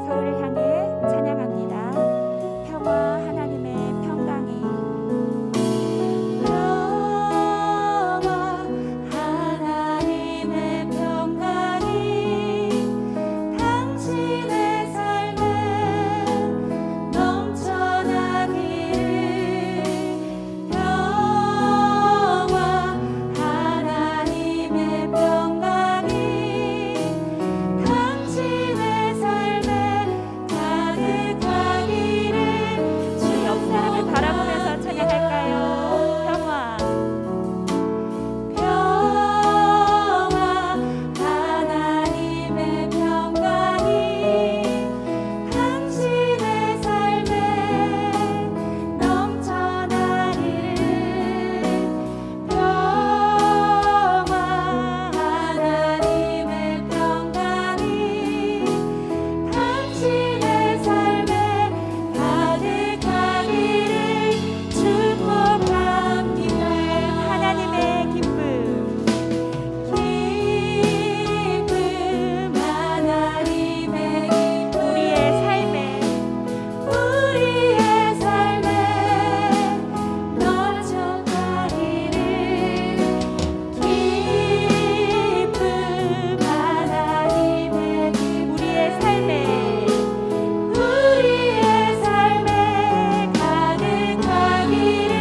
서로를 향해 찬양합니다. 평화, 하나님의 평강이 바라보면서 찬양할까요? 평화, 하나님의 평강이 당신의 삶에 넘쳐나기를. 평화, 하나님의 평강이 당신의 삶에 가득하기를 축복합니다. 하나님의 기쁨, 하나님의 기쁨 우리의 삶에 넘쳐가기를. 기쁨, 하나님의 기쁨 우리의 삶에 가득하기를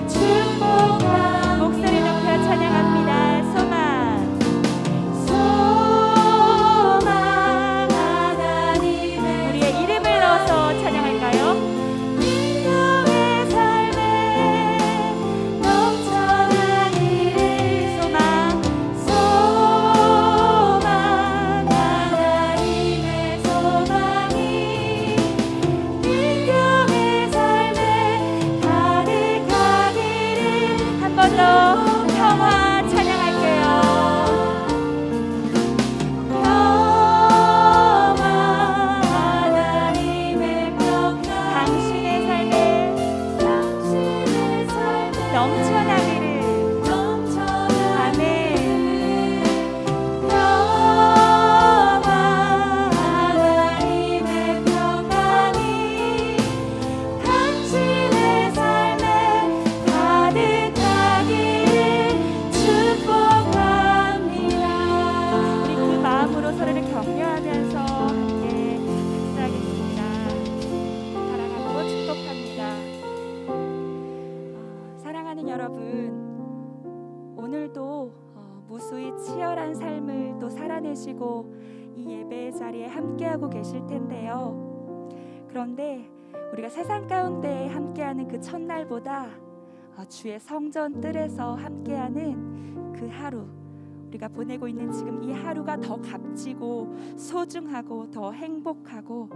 축복합니다. 목소리 높여 찬양합니다. 소망, 하나님의 우리의 이름을 넣어서 찬양할까요? 민족의 삶에 넘쳐나기를. 소망, 하나님의 소망이 민족의 삶에 가득하기를. 한 번 더 평화 찬양할게요. 평화, 하나님의 평강 당신의 삶에 넘쳐나기를. 아멘. 평화, 하나님의 평강이 당신의 삶에 가득하기를 축복합니다. 우리 그 마음으로 서로를 격려하면서 함께 묵상하겠습니다. 사랑하고 축복합니다. 사랑하는 여러분, 오늘도 무수히 치열한 삶을 또 살아내시고 이 예배의 자리에 함께하고 계실 텐데요. 그런데 우리가 세상 가운데 함께하는 그 첫날보다 주의 성전 뜰에서 함께하는 그 하루, 우리가 보내고 있는 지금 이 하루가 더 값지고 소중하고 더 행복하고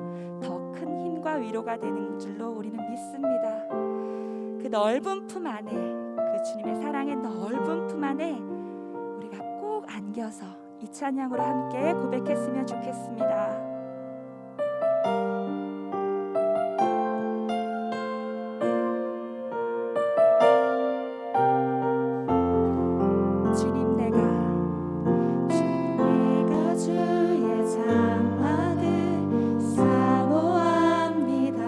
더 큰 힘과 위로가 되는 줄로 우리는 믿습니다. 그 넓은 품 안에, 그 주님의 사랑의 넓은 품 안에 우리가 꼭 안겨서 이 찬양으로 함께 고백했으면 좋겠습니다. 주님 내가 주의 장막을 사모합니다.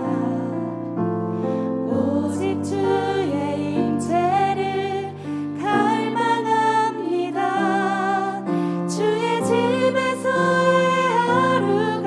오직 주의 임재를 갈망합니다. 주의 집에서의 하루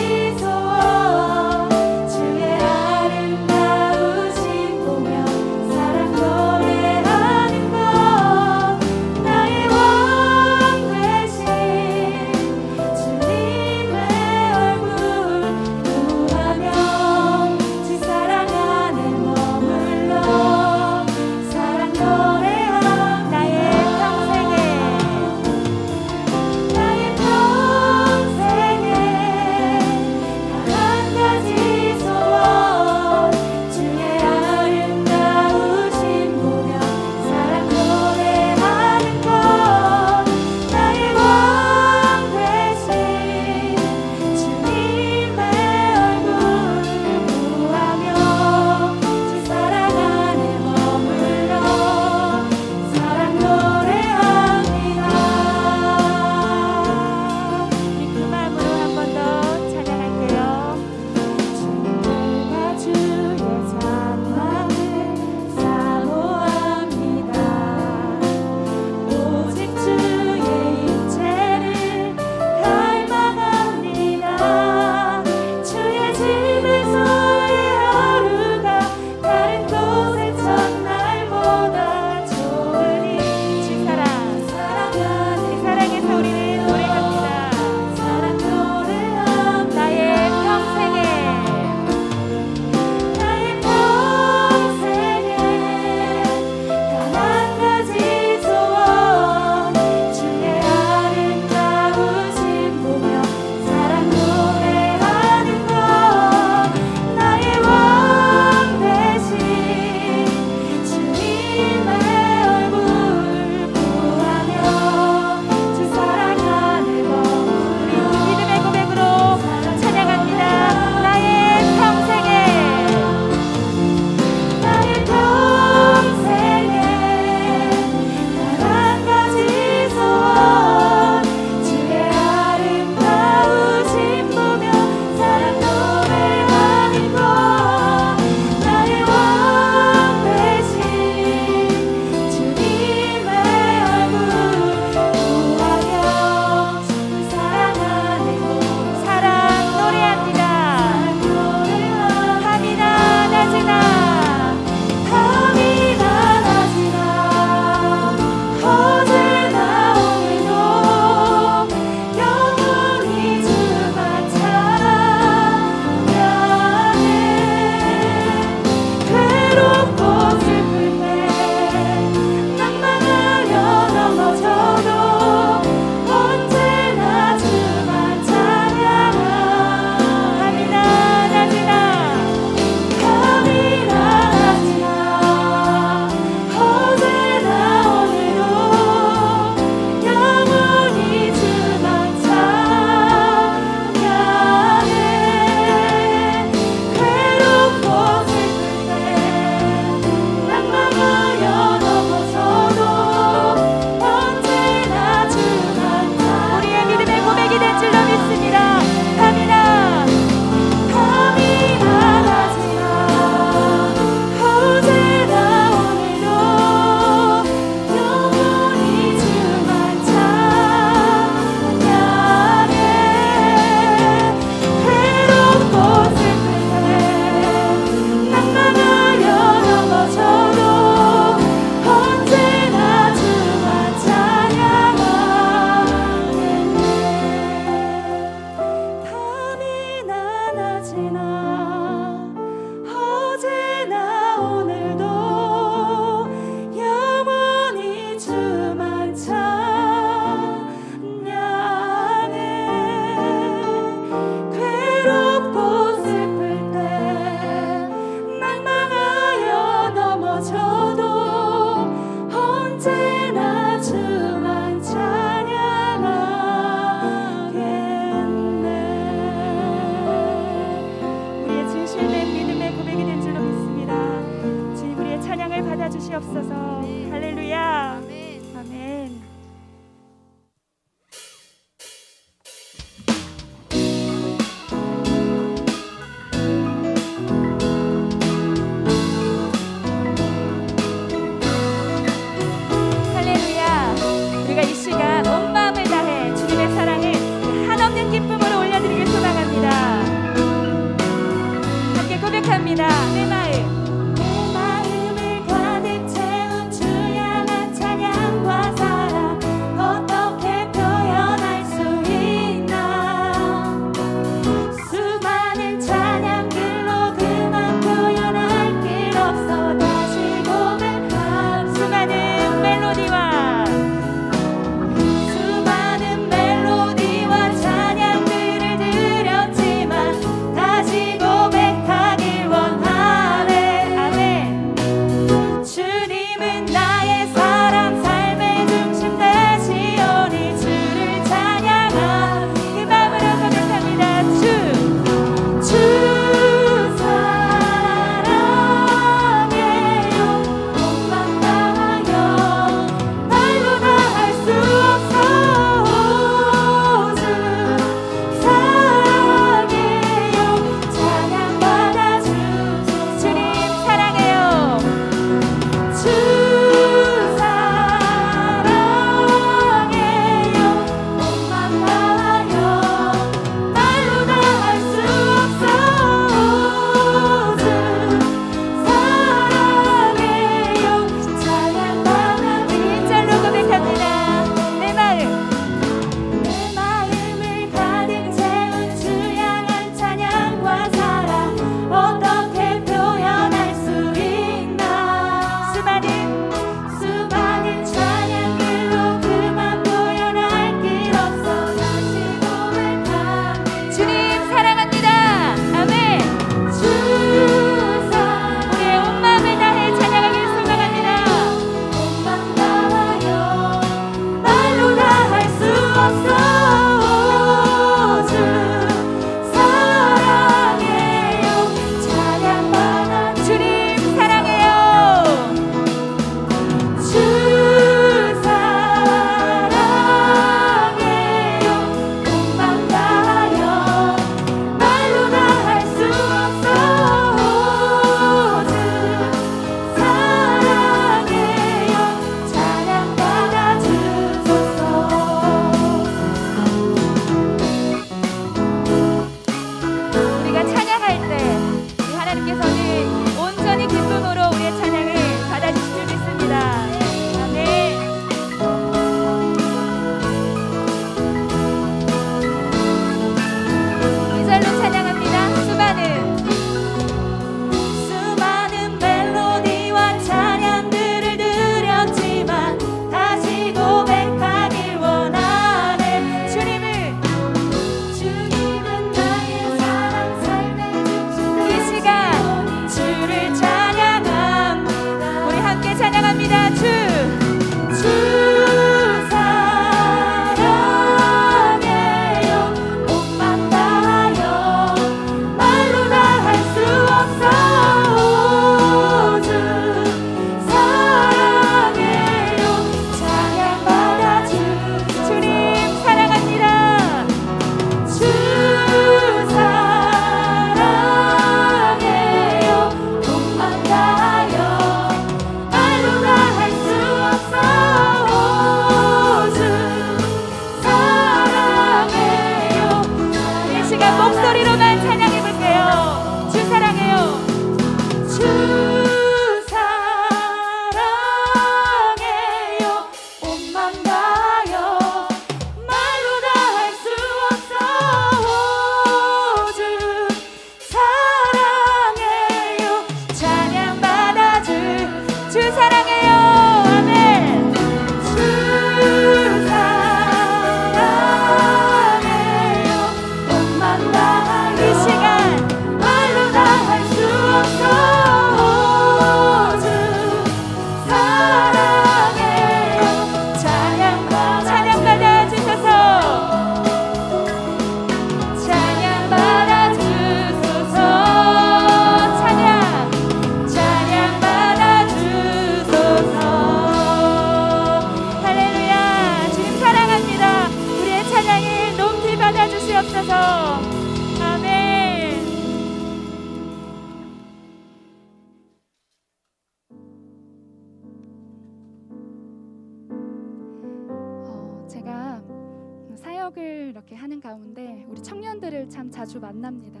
사역을 이렇게 하는 가운데 우리 청년들을 참 자주 만납니다.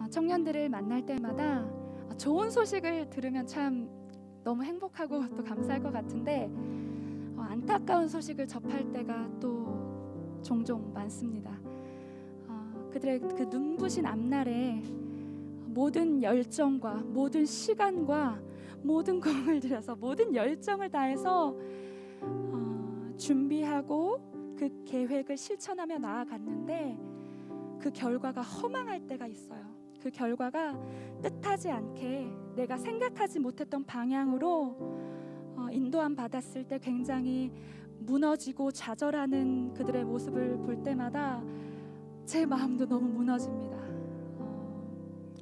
청년들을 만날 때마다 좋은 소식을 들으면 참 너무 행복하고 또 감사할 것 같은데 안타까운 소식을 접할 때가 또 종종 많습니다. 그들의 그 눈부신 앞날에 모든 열정과 모든 시간과 모든 공을 들여서 모든 열정을 다해서 준비하고 그 계획을 실천하며 나아갔는데 그 결과가 허망할 때가 있어요. 그 결과가 뜻하지 않게 내가 생각하지 못했던 방향으로 인도함 받았을 때 굉장히 무너지고 좌절하는 그들의 모습을 볼 때마다 제 마음도 너무 무너집니다.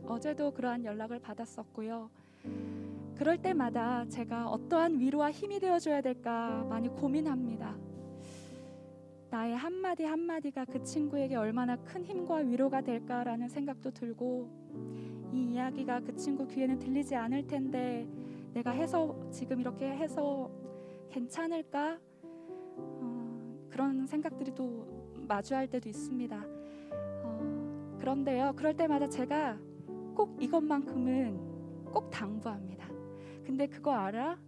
어제도 그러한 연락을 받았었고요. 그럴 때마다 제가 어떠한 위로와 힘이 되어줘야 될까 많이 고민합니다. 나의 한마디 한마디가 그 친구에게 얼마나 큰 힘과 위로가 될까라는 생각도 들고, 이 이야기가 그 친구 귀에는 들리지 않을 텐데 내가 해서 지금 이렇게 해서 괜찮을까? 그런 생각들이 또 마주할 때도 있습니다. 그런데요, 그럴 때마다 제가 꼭 이것만큼은 꼭 당부합니다. 근데 그거 알아?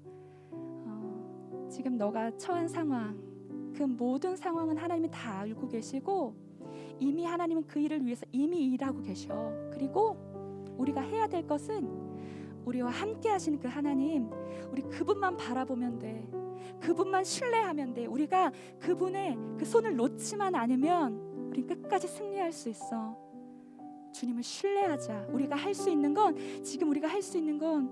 지금 너가 처한 상황, 그 모든 상황은 하나님이 다 알고 계시고 이미 하나님은 그 일을 위해서 이미 일하고 계셔. 그리고 우리가 해야 될 것은 우리와 함께 하시는 그 하나님, 우리 그분만 바라보면 돼. 그분만 신뢰하면 돼. 우리가 그분의 그 손을 놓지만 않으면 우리 끝까지 승리할 수 있어. 주님을 신뢰하자. 우리가 할 수 있는 건, 지금 우리가 할 수 있는 건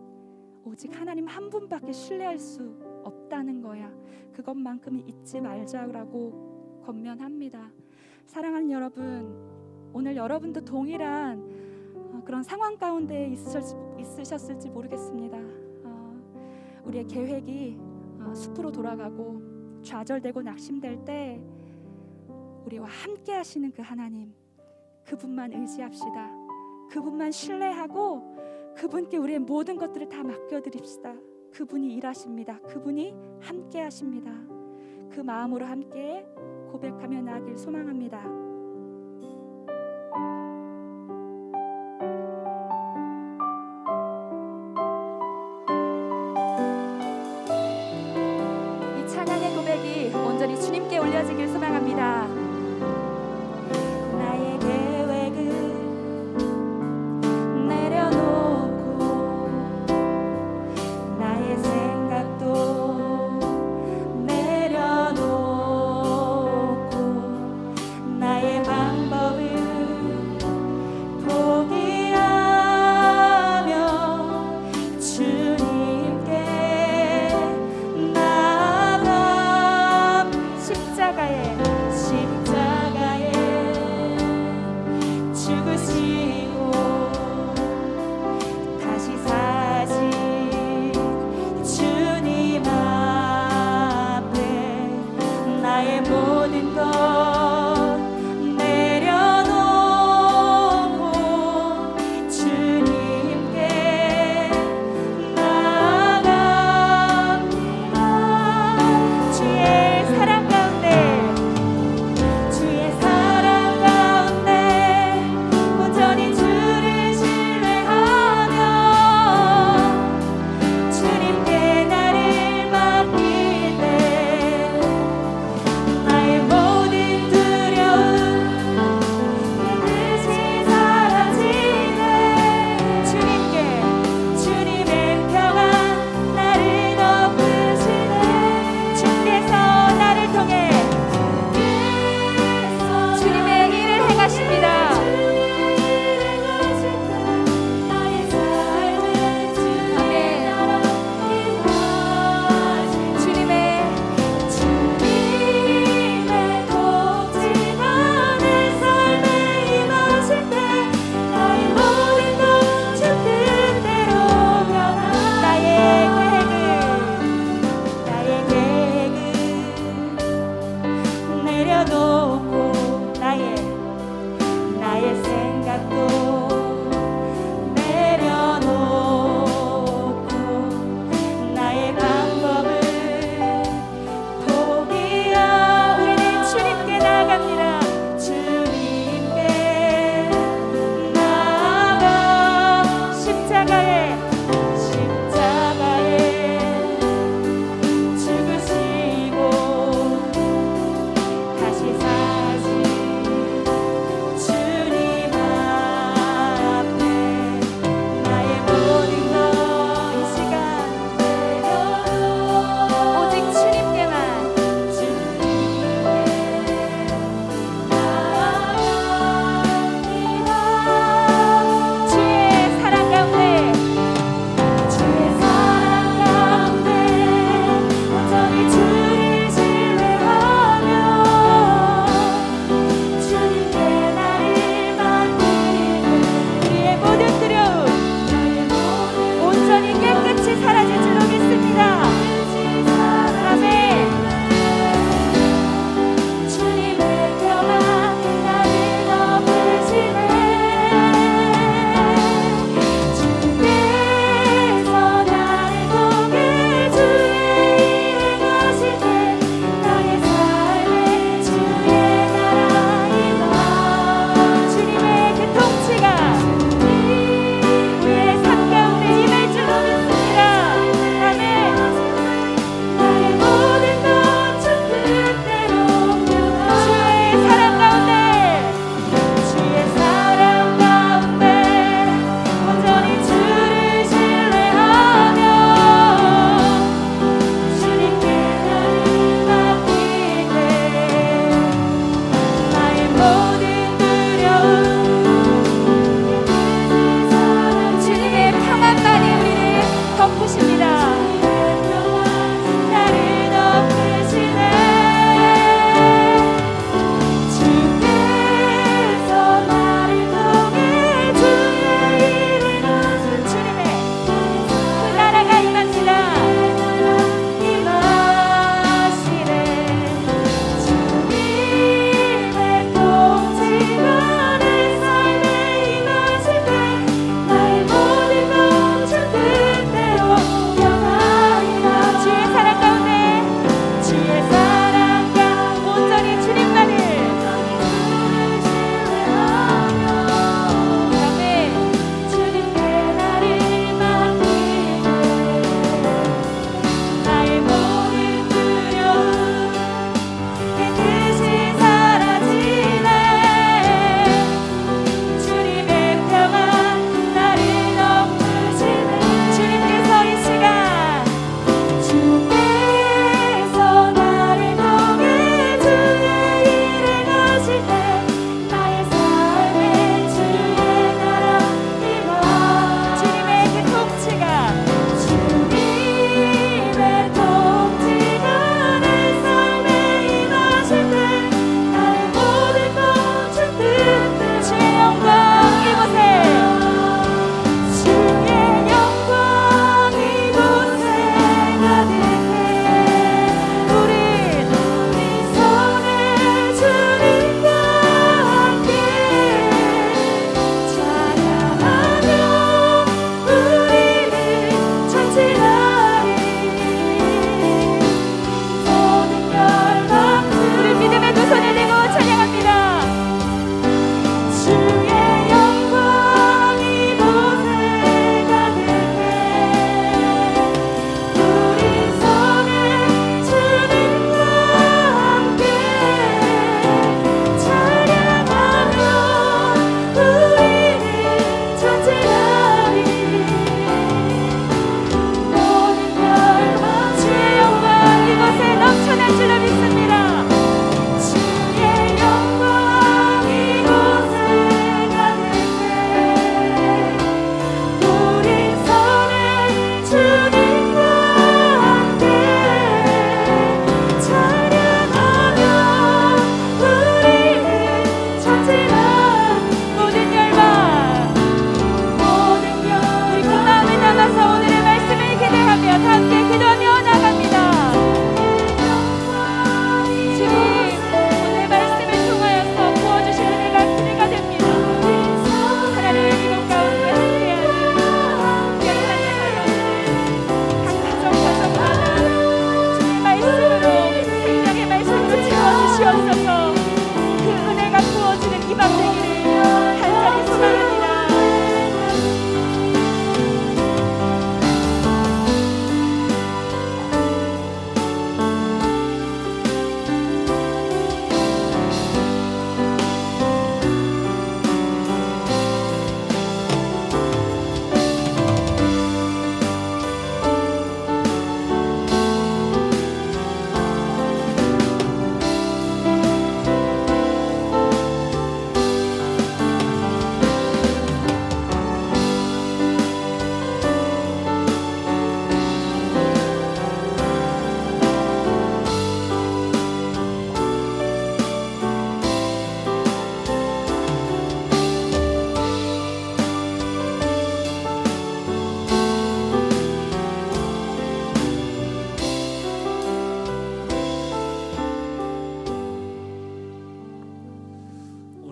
오직 하나님 한 분밖에 신뢰할 수 없다는 거야. 그것만큼은 잊지 말자라고 권면합니다. 사랑하는 여러분, 오늘 여러분도 동일한 그런 상황 가운데 있으셨을지 모르겠습니다. 우리의 계획이 숲으로 돌아가고 좌절되고 낙심될 때 우리와 함께 하시는 그 하나님, 그분만 의지합시다. 그분만 신뢰하고 그분께 우리의 모든 것들을 다 맡겨드립시다. 그분이 일하십니다. 그분이 함께 하십니다. 그 마음으로 함께 고백하며 나아가길 소망합니다. 이 찬양의 고백이 온전히 주님께 올려지길 소망합니다. 나의 계획을 내려놓고 나의 생각도 내려놓고 나의 방법을 포기하며 주님께 나아가 십자가에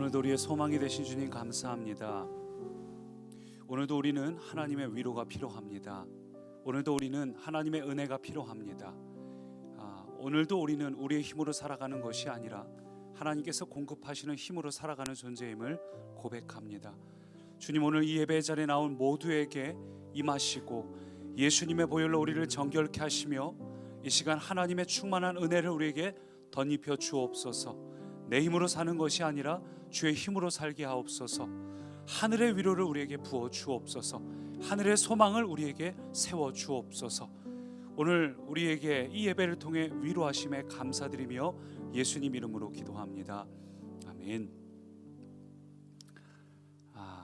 오늘도 우리의 소망이 되신 주님 감사합니다. 오늘도 우리는 하나님의 위로가 필요합니다. 오늘도 우리는 하나님의 은혜가 필요합니다. 오늘도 우리는 우리의 힘으로 살아가는 것이 아니라 하나님께서 공급하시는 힘으로 살아가는 존재임을 고백합니다. 주님, 오늘 이 예배 자리에 나온 모두에게 임하시고 예수님의 보혈로 우리를 정결케 하시며 이 시간 하나님의 충만한 은혜를 우리에게 덧입혀 주옵소서. 내 힘으로 사는 것이 아니라 주의 힘으로 살게 하옵소서. 하늘의 위로를 우리에게 부어 주옵소서. 하늘의 소망을 우리에게 세워 주옵소서. 오늘 우리에게 이 예배를 통해 위로하심에 감사드리며 예수님 이름으로 기도합니다. 아멘.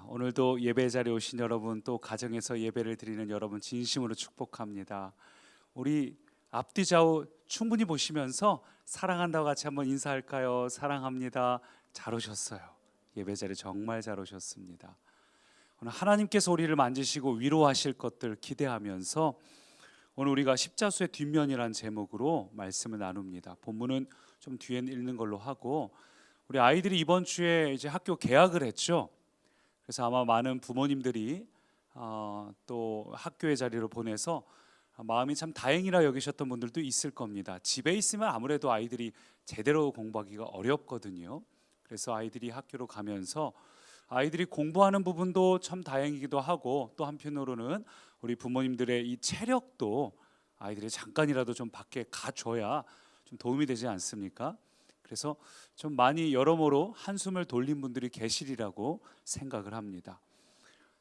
오늘도 예배 자리에 오신 여러분, 또 가정에서 예배를 드리는 여러분 진심으로 축복합니다. 우리 앞뒤 좌우 충분히 보시면서 사랑한다고 같이 한번 인사할까요? 사랑합니다. 잘 오셨어요. 예배 자리 정말 잘 오셨습니다. 오늘 하나님께서 우리를 만지시고 위로하실 것들 기대하면서 오늘 우리가 십자수의 뒷면이라는 제목으로 말씀을 나눕니다. 본문은 좀 뒤에 읽는 걸로 하고, 우리 아이들이 이번 주에 이제 학교 개학을 했죠. 그래서 아마 많은 부모님들이 또 학교의 자리로 보내서 마음이 참 다행이라 여기셨던 분들도 있을 겁니다. 집에 있으면 아무래도 아이들이 제대로 공부하기가 어렵거든요. 그래서 아이들이 학교로 가면서 아이들이 공부하는 부분도 참 다행이기도 하고, 또 한편으로는 우리 부모님들의 이 체력도 아이들이 잠깐이라도 좀 밖에 가줘야 좀 도움이 되지 않습니까? 그래서 좀 많이 여러모로 한숨을 돌린 분들이 계시리라고 생각을 합니다.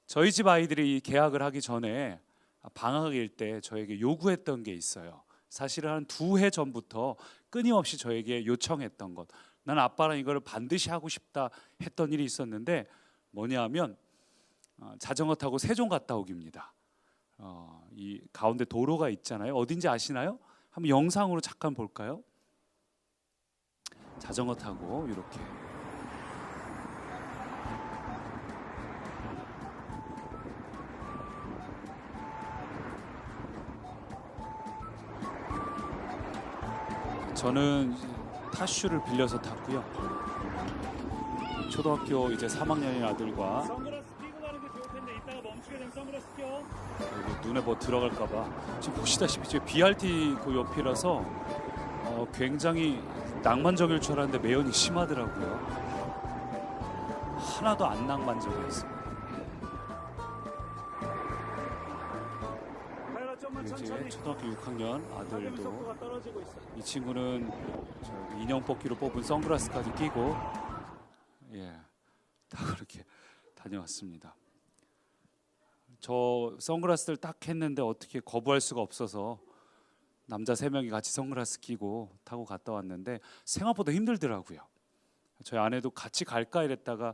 저희 집 아이들이 개학을 하기 전에 방학일 때 저에게 요구했던 게 있어요. 사실은 한 2해 전부터 끊임없이 저에게 요청했던 것, 난 아빠랑 이걸 반드시 하고 싶다 했던 일이 있었는데 뭐냐 하면 자전거 타고 세종 갔다 오기입니다. 이 가운데 도로가 있잖아요. 어딘지 아시나요? 한번 영상으로 잠깐 볼까요? 자전거 타고 이렇게 저는 타슈를 빌려서 탔고요. 초등학교 이제 3학년인 아들과 선글라스 끼고 가는 게 좋을 텐데 이따가 멈추게 되면 선글라스 껴. 여기 눈에 뭐 들어갈까봐 지금 보시다시피 지금 BRT 그 옆이라서 굉장히 낭만적일 줄 알았는데 매연이 심하더라고요. 하나도 안 낭만적이었습니다. 카메라 좀만 이제 천천히. 초등학교 6학년 가벼운 아들도 속도가 떨어지고 있어. 이 친구는 저 인형 뽑기로 뽑은 선글라스까지 끼고 다 그렇게 다녀왔습니다. 저 선글라스를 딱 했는데 어떻게 거부할 수가 없어서 남자 3명이 같이 선글라스 끼고 타고 갔다 왔는데 생각보다 힘들더라고요. 저희 아내도 같이 갈까 이랬다가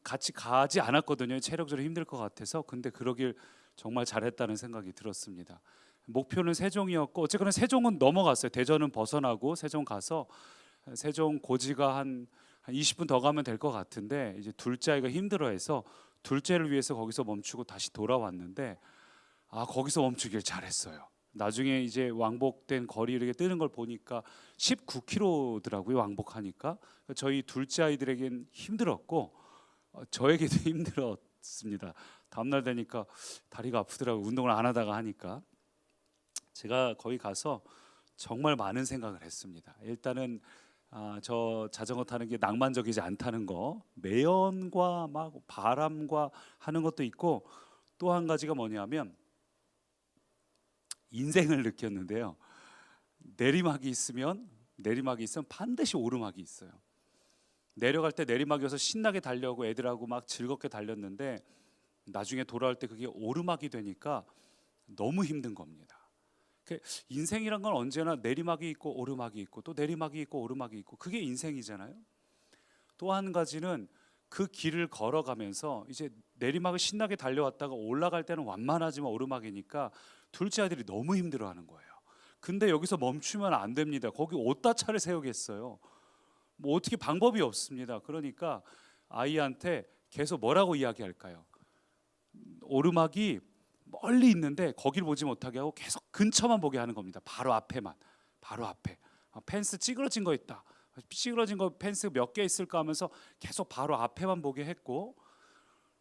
같이 가지 않았거든요. 체력적으로 힘들 것 같아서. 근데 그러길 정말 잘했다는 생각이 들었습니다. 목표는 세종이었고 어쨌거나 세종은 넘어갔어요. 대전은 벗어나고 세종 가서 세종 고지가 한 20분 더 가면 될 것 같은데 이제 둘째 아이가 힘들어해서 둘째를 위해서 거기서 멈추고 다시 돌아왔는데 거기서 멈추길 잘했어요. 나중에 이제 왕복된 거리 이렇게 뜨는 걸 보니까 19km더라고요. 왕복하니까. 저희 둘째 아이들에겐 힘들었고 저에게도 힘들었습니다. 다음날 되니까 다리가 아프더라고요. 운동을 안 하다가 하니까. 제가 거기 가서 정말 많은 생각을 했습니다. 일단은 저 자전거 타는 게 낭만적이지 않다는 거, 매연과 막 바람과 하는 것도 있고, 또 한 가지가 뭐냐면 인생을 느꼈는데요. 내리막이 있으면 반드시 오르막이 있어요. 내려갈 때 내리막이어서 신나게 달려고 애들하고 막 즐겁게 달렸는데 나중에 돌아올 때 그게 오르막이 되니까 너무 힘든 겁니다. 인생이란 건 언제나 내리막이 있고 오르막이 있고 또 내리막이 있고 오르막이 있고 그게 인생이잖아요. 또 한 가지는 그 길을 걸어가면서 이제 내리막을 신나게 달려왔다가 올라갈 때는 완만하지만 오르막이니까 둘째 아들이 너무 힘들어하는 거예요. 근데 여기서 멈추면 안 됩니다. 거기 어디다 차를 세우겠어요. 뭐 어떻게 방법이 없습니다. 그러니까 아이한테 계속 뭐라고 이야기할까요? 오르막이 멀리 있는데 거기를 보지 못하게 하고 계속 근처만 보게 하는 겁니다. 바로 앞에만, 바로 앞에 펜스 찌그러진 거 있다. 삐뚤어진 거 펜스 몇 개 있을까 하면서 계속 바로 앞에만 보게 했고,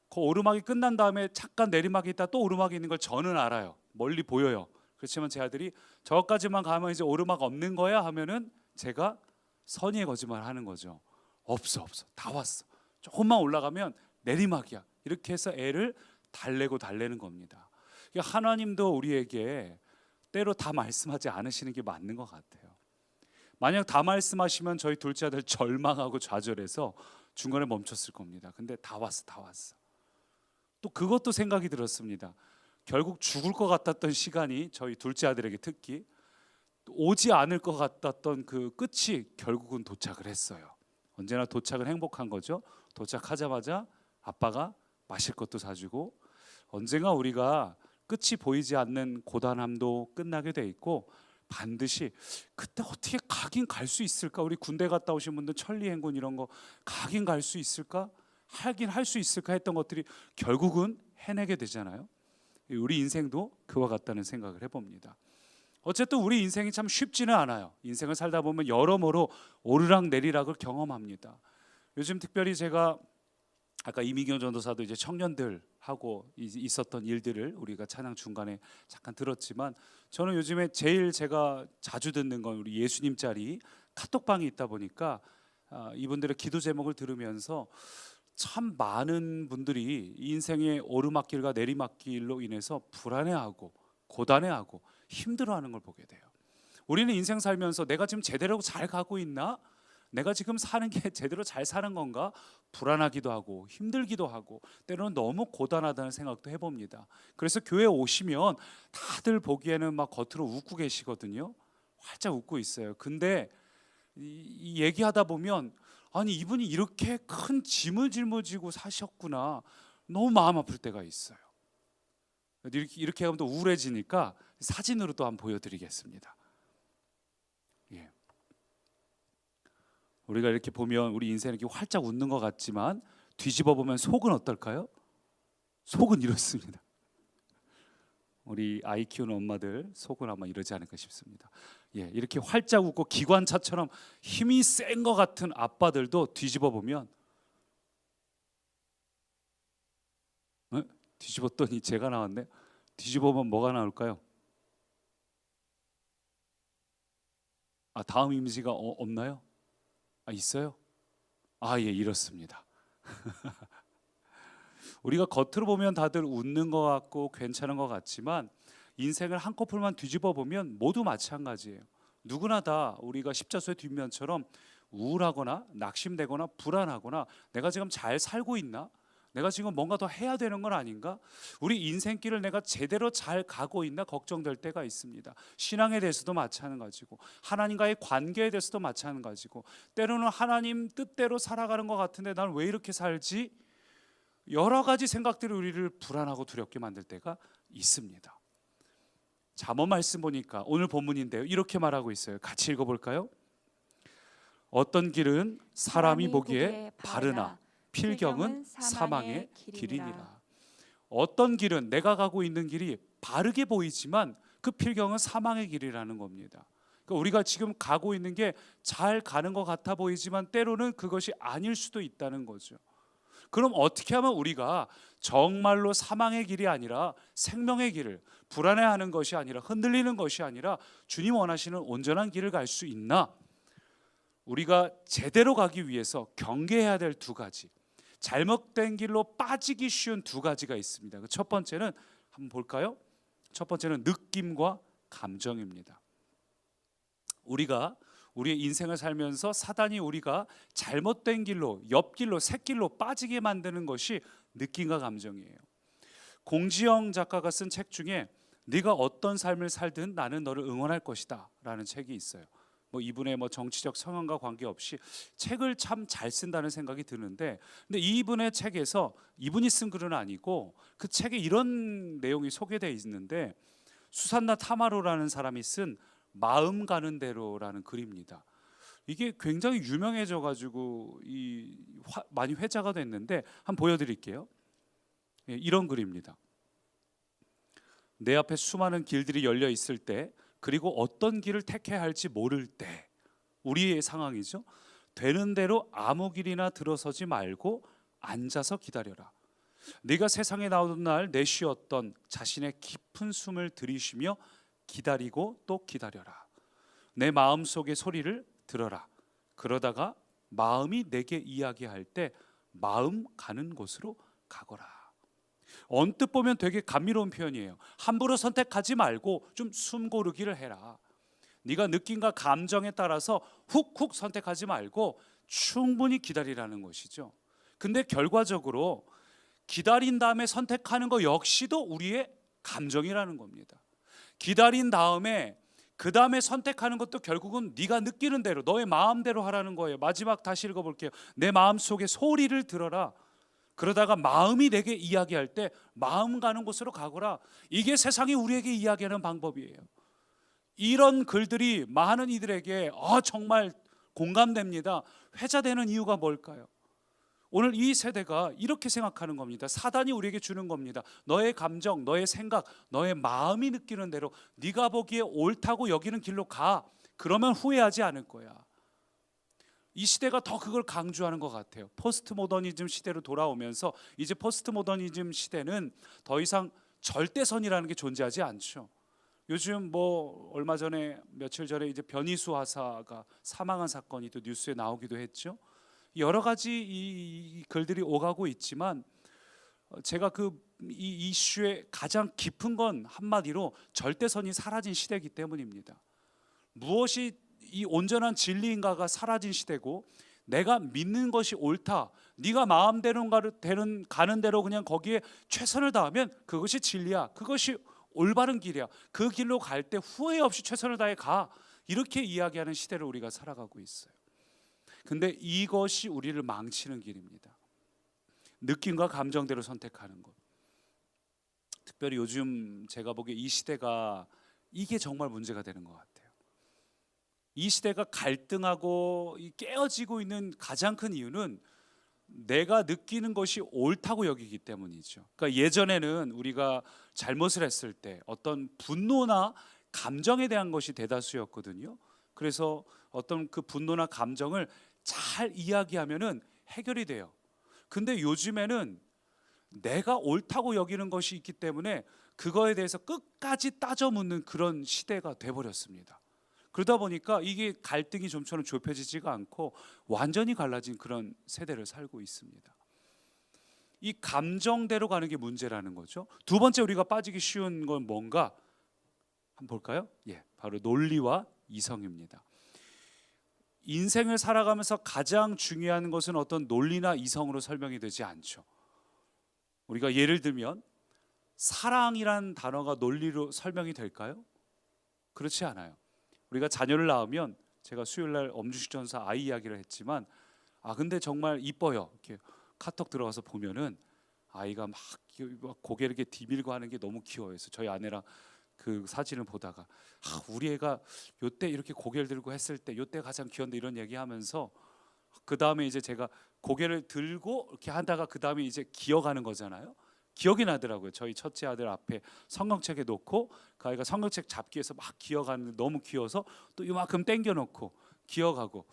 그 오르막이 끝난 다음에 잠깐 내리막이 있다 또 오르막이 있는 걸 저는 알아요. 멀리 보여요. 그렇지만 제 아들이 저까지만 가면 이제 오르막 없는 거야 하면은 제가 선의의 거짓말을 하는 거죠. 없어 다 왔어. 조금만 올라가면 내리막이야. 이렇게 해서 애를 달래는 겁니다. 하나님도 우리에게 때로 다 말씀하지 않으시는 게 맞는 것 같아요. 만약 다 말씀하시면 저희 둘째 아들 절망하고 좌절해서 중간에 멈췄을 겁니다. 근데 다 왔어. 또 그것도 생각이 들었습니다. 결국 죽을 것 같았던 시간이 저희 둘째 아들에게 특히 오지 않을 것 같았던 그 끝이 결국은 도착을 했어요. 언제나 도착은 행복한 거죠. 도착하자마자 아빠가 마실 것도 사주고, 언젠가 우리가 끝이 보이지 않는 고단함도 끝나게 돼 있고, 반드시 그때 어떻게 가긴 갈 수 있을까? 우리 군대 갔다 오신 분들 천리행군 이런 거 가긴 갈 수 있을까? 하긴 할 수 있을까 했던 것들이 결국은 해내게 되잖아요. 우리 인생도 그와 같다는 생각을 해봅니다. 어쨌든 우리 인생이 참 쉽지는 않아요. 인생을 살다 보면 여러모로 오르락 내리락을 경험합니다. 요즘 특별히 제가 아까 이미경 전도사도 이제 청년들하고 있었던 일들을 우리가 찬양 중간에 잠깐 들었지만, 저는 요즘에 제일 제가 자주 듣는 건 우리 예수님 짤이 카톡방이 있다 보니까 이분들의 기도 제목을 들으면서 참 많은 분들이 인생의 오르막길과 내리막길로 인해서 불안해하고 고단해하고 힘들어하는 걸 보게 돼요. 우리는 인생 살면서 내가 지금 제대로 잘 가고 있나? 내가 지금 사는 게 제대로 잘 사는 건가? 불안하기도 하고 힘들기도 하고 때로는 너무 고단하다는 생각도 해봅니다. 그래서 교회 오시면 다들 보기에는 막 겉으로 웃고 계시거든요. 활짝 웃고 있어요. 근데 이 얘기하다 보면 아니 이분이 이렇게 큰 짐을 짊어지고 사셨구나, 너무 마음 아플 때가 있어요. 이렇게 하면 또 우울해지니까 사진으로 또 한번 보여드리겠습니다. 예. 우리가 이렇게 보면 우리 인생이 이렇게 활짝 웃는 것 같지만 뒤집어 보면 속은 어떨까요? 속은 이렇습니다. 우리 아이 키우는 엄마들 속은 아마 이러지 않을까 싶습니다. 예, 이렇게 활짝 웃고 기관차처럼 힘이 센 것 같은 아빠들도 뒤집어 보면 뒤집었더니 제가 나왔네. 뒤집어 보면 뭐가 나올까요? 다음 이미지가 없나요? 있어요? 예, 이렇습니다. 우리가 겉으로 보면 다들 웃는 것 같고 괜찮은 것 같지만 인생을 한꺼풀만 뒤집어 보면 모두 마찬가지예요. 누구나 다 우리가 십자수의 뒷면처럼 우울하거나 낙심되거나 불안하거나 내가 지금 잘 살고 있나? 내가 지금 뭔가 더 해야 되는 건 아닌가? 우리 인생길을 내가 제대로 잘 가고 있나 걱정될 때가 있습니다. 신앙에 대해서도 마찬가지고 하나님과의 관계에 대해서도 마찬가지고, 때로는 하나님 뜻대로 살아가는 것 같은데 난 왜 이렇게 살지? 여러 가지 생각들이 우리를 불안하고 두렵게 만들 때가 있습니다. 잠언 말씀 보니까 오늘 본문인데요, 이렇게 말하고 있어요. 같이 읽어볼까요? 어떤 길은 사람이 보기에 바르나 필경은 사망의 길이니라. 어떤 길은 내가 가고 있는 길이 바르게 보이지만 그 필경은 사망의 길이라는 겁니다. 그러니까 우리가 지금 가고 있는 게 잘 가는 것 같아 보이지만 때로는 그것이 아닐 수도 있다는 거죠. 그럼 어떻게 하면 우리가 정말로 사망의 길이 아니라 생명의 길을, 불안해하는 것이 아니라 흔들리는 것이 아니라 주님 원하시는 온전한 길을 갈 수 있나? 우리가 제대로 가기 위해서 경계해야 될 두 가지, 잘못된 길로 빠지기 쉬운 두 가지가 있습니다. 그 첫 번째는 한번 볼까요? 첫 번째는 느낌과 감정입니다. 우리가 우리의 인생을 살면서 사단이 우리가 잘못된 길로, 옆길로, 샛길로 빠지게 만드는 것이 느낌과 감정이에요. 공지영 작가가 쓴 책 중에 네가 어떤 삶을 살든 나는 너를 응원할 것이다 라는 책이 있어요. 이분의 정치적 성향과 관계없이 책을 참 잘 쓴다는 생각이 드는데, 근데 이분의 책에서, 이분이 쓴 글은 아니고 그 책에 이런 내용이 소개되어 있는데, 수산나 타마로라는 사람이 쓴 마음 가는 대로라는 글입니다. 이게 굉장히 유명해져 가지고 많이 회자가 됐는데 한번 보여드릴게요. 예, 이런 글입니다. 내 앞에 수많은 길들이 열려 있을 때, 그리고 어떤 길을 택해야 할지 모를 때, 우리의 상황이죠. 되는 대로 아무 길이나 들어서지 말고 앉아서 기다려라. 네가 세상에 나오던 날 내쉬었던 자신의 깊은 숨을 들이쉬며 기다리고 또 기다려라. 내 마음속의 소리를 들어라. 그러다가 마음이 내게 이야기할 때 마음 가는 곳으로 가거라. 언뜻 보면 되게 감미로운 표현이에요. 함부로 선택하지 말고 좀 숨 고르기를 해라. 네가 느낌과 감정에 따라서 훅훅 선택하지 말고 충분히 기다리라는 것이죠. 근데 결과적으로 기다린 다음에 선택하는 거 역시도 우리의 감정이라는 겁니다. 기다린 다음에 그 다음에 선택하는 것도 결국은 네가 느끼는 대로 너의 마음대로 하라는 거예요. 마지막 다시 읽어볼게요. 내 마음속의 소리를 들어라. 그러다가 마음이 내게 이야기할 때 마음 가는 곳으로 가거라. 이게 세상이 우리에게 이야기하는 방법이에요. 이런 글들이 많은 이들에게 정말 공감됩니다. 회자되는 이유가 뭘까요? 오늘 이 세대가 이렇게 생각하는 겁니다. 사단이 우리에게 주는 겁니다. 너의 감정, 너의 생각, 너의 마음이 느끼는 대로 네가 보기에 옳다고 여기는 길로 가. 그러면 후회하지 않을 거야. 이 시대가 더 그걸 강조하는 것 같아요. 포스트 모더니즘 시대로 돌아오면서 이제 포스트 모더니즘 시대는 더 이상 절대선이라는 게 존재하지 않죠. 요즘 뭐 얼마 전에 며칠 전에 이제 변희수 하사가 사망한 사건이 또 뉴스에 나오기도 했죠. 여러 가지 이 글들이 오가고 있지만 제가 이 이슈의 가장 깊은 건 한마디로 절대선이 사라진 시대이기 때문입니다. 무엇이 이 온전한 진리인가가 사라진 시대고 내가 믿는 것이 옳다. 네가 마음대로 가는 대로 그냥 거기에 최선을 다하면 그것이 진리야. 그것이 올바른 길이야. 그 길로 갈 때 후회 없이 최선을 다해 가. 이렇게 이야기하는 시대를 우리가 살아가고 있어요. 근데 이것이 우리를 망치는 길입니다. 느낌과 감정대로 선택하는 것. 특별히 요즘 제가 보기에 이 시대가 이게 정말 문제가 되는 것 같아요. 이 시대가 갈등하고 깨어지고 있는 가장 큰 이유는 내가 느끼는 것이 옳다고 여기기 때문이죠. 그러니까 예전에는 우리가 잘못을 했을 때 어떤 분노나 감정에 대한 것이 대다수였거든요. 그래서 어떤 그 분노나 감정을 잘 이야기하면은 해결이 돼요. 근데 요즘에는 내가 옳다고 여기는 것이 있기 때문에 그거에 대해서 끝까지 따져 묻는 그런 시대가 돼버렸습니다. 그러다 보니까 이게 갈등이 좀처럼 좁혀지지가 않고 완전히 갈라진 그런 세대를 살고 있습니다. 이 감정대로 가는 게 문제라는 거죠. 두 번째 우리가 빠지기 쉬운 건 뭔가 한번 볼까요? 바로 논리와 이성입니다. 인생을 살아가면서 가장 중요한 것은 어떤 논리나 이성으로 설명이 되지 않죠. 우리가 예를 들면 사랑이란 단어가 논리로 설명이 될까요? 그렇지 않아요. 우리가 자녀를 낳으면 제가 수요일날 엄주식 전사 아이 이야기를 했지만 근데 정말 이뻐요. 이렇게 카톡 들어가서 보면은 아이가 막 고개를 이렇게 디밀고 하는 게 너무 귀여워요. 그래서 저희 아내랑 그 사진을 보다가 우리 애가 요때 이렇게 고개를 들고 했을 때 요때 가장 귀여운데 이런 얘기하면서 그 다음에 이제 제가 고개를 들고 이렇게 하다가 그 다음에 이제 기어가는 거잖아요. 기억이 나더라고요. 저희 첫째 아들 앞에 성경책에 놓고 그 아이가 성경책 잡기 위해서 막 기어가는데 너무 귀여워서 또 이만큼 당겨 놓고 기어가고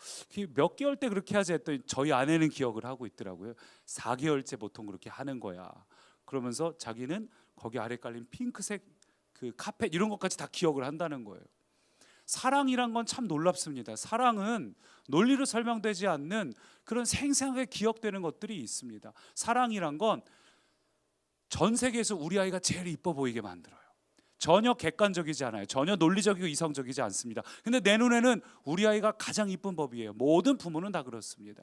몇 개월 때 그렇게 하지 했더니 저희 아내는 기억을 하고 있더라고요. 4개월째 보통 그렇게 하는 거야. 그러면서 자기는 거기 아래 깔린 핑크색 그 카펫 이런 것까지 다 기억을 한다는 거예요. 사랑이란 건 참 놀랍습니다. 사랑은 논리로 설명되지 않는 그런 생생하게 기억되는 것들이 있습니다. 사랑이란 건 전 세계에서 우리 아이가 제일 이뻐 보이게 만들어요. 전혀 객관적이지 않아요. 전혀 논리적이고 이성적이지 않습니다. 근데 내 눈에는 우리 아이가 가장 이쁜 법이에요. 모든 부모는 다 그렇습니다.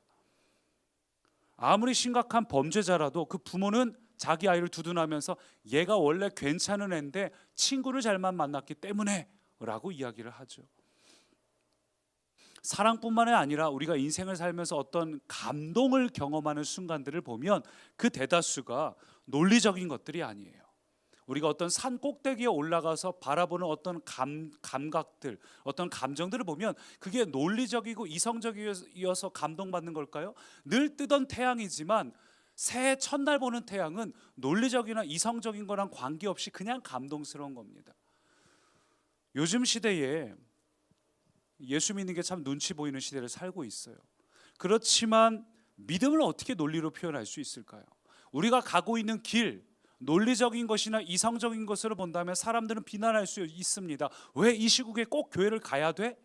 아무리 심각한 범죄자라도 그 부모는 자기 아이를 두둔하면서 얘가 원래 괜찮은 애인데 친구를 잘만 만났기 때문에 라고 이야기를 하죠. 사랑뿐만이 아니라 우리가 인생을 살면서 어떤 감동을 경험하는 순간들을 보면 그 대다수가 논리적인 것들이 아니에요. 우리가 어떤 산 꼭대기에 올라가서 바라보는 어떤 감각들, 어떤 감정들을 보면 그게 논리적이고 이성적이어서 감동받는 걸까요? 늘 뜨던 태양이지만 새해 첫날 보는 태양은 논리적이나 이성적인 거랑 관계없이 그냥 감동스러운 겁니다. 요즘 시대에 예수 믿는 게 참 눈치 보이는 시대를 살고 있어요. 그렇지만 믿음을 어떻게 논리로 표현할 수 있을까요? 우리가 가고 있는 길, 논리적인 것이나 이성적인 것으로 본다면 사람들은 비난할 수 있습니다. 왜 이 시국에 꼭 교회를 가야 돼?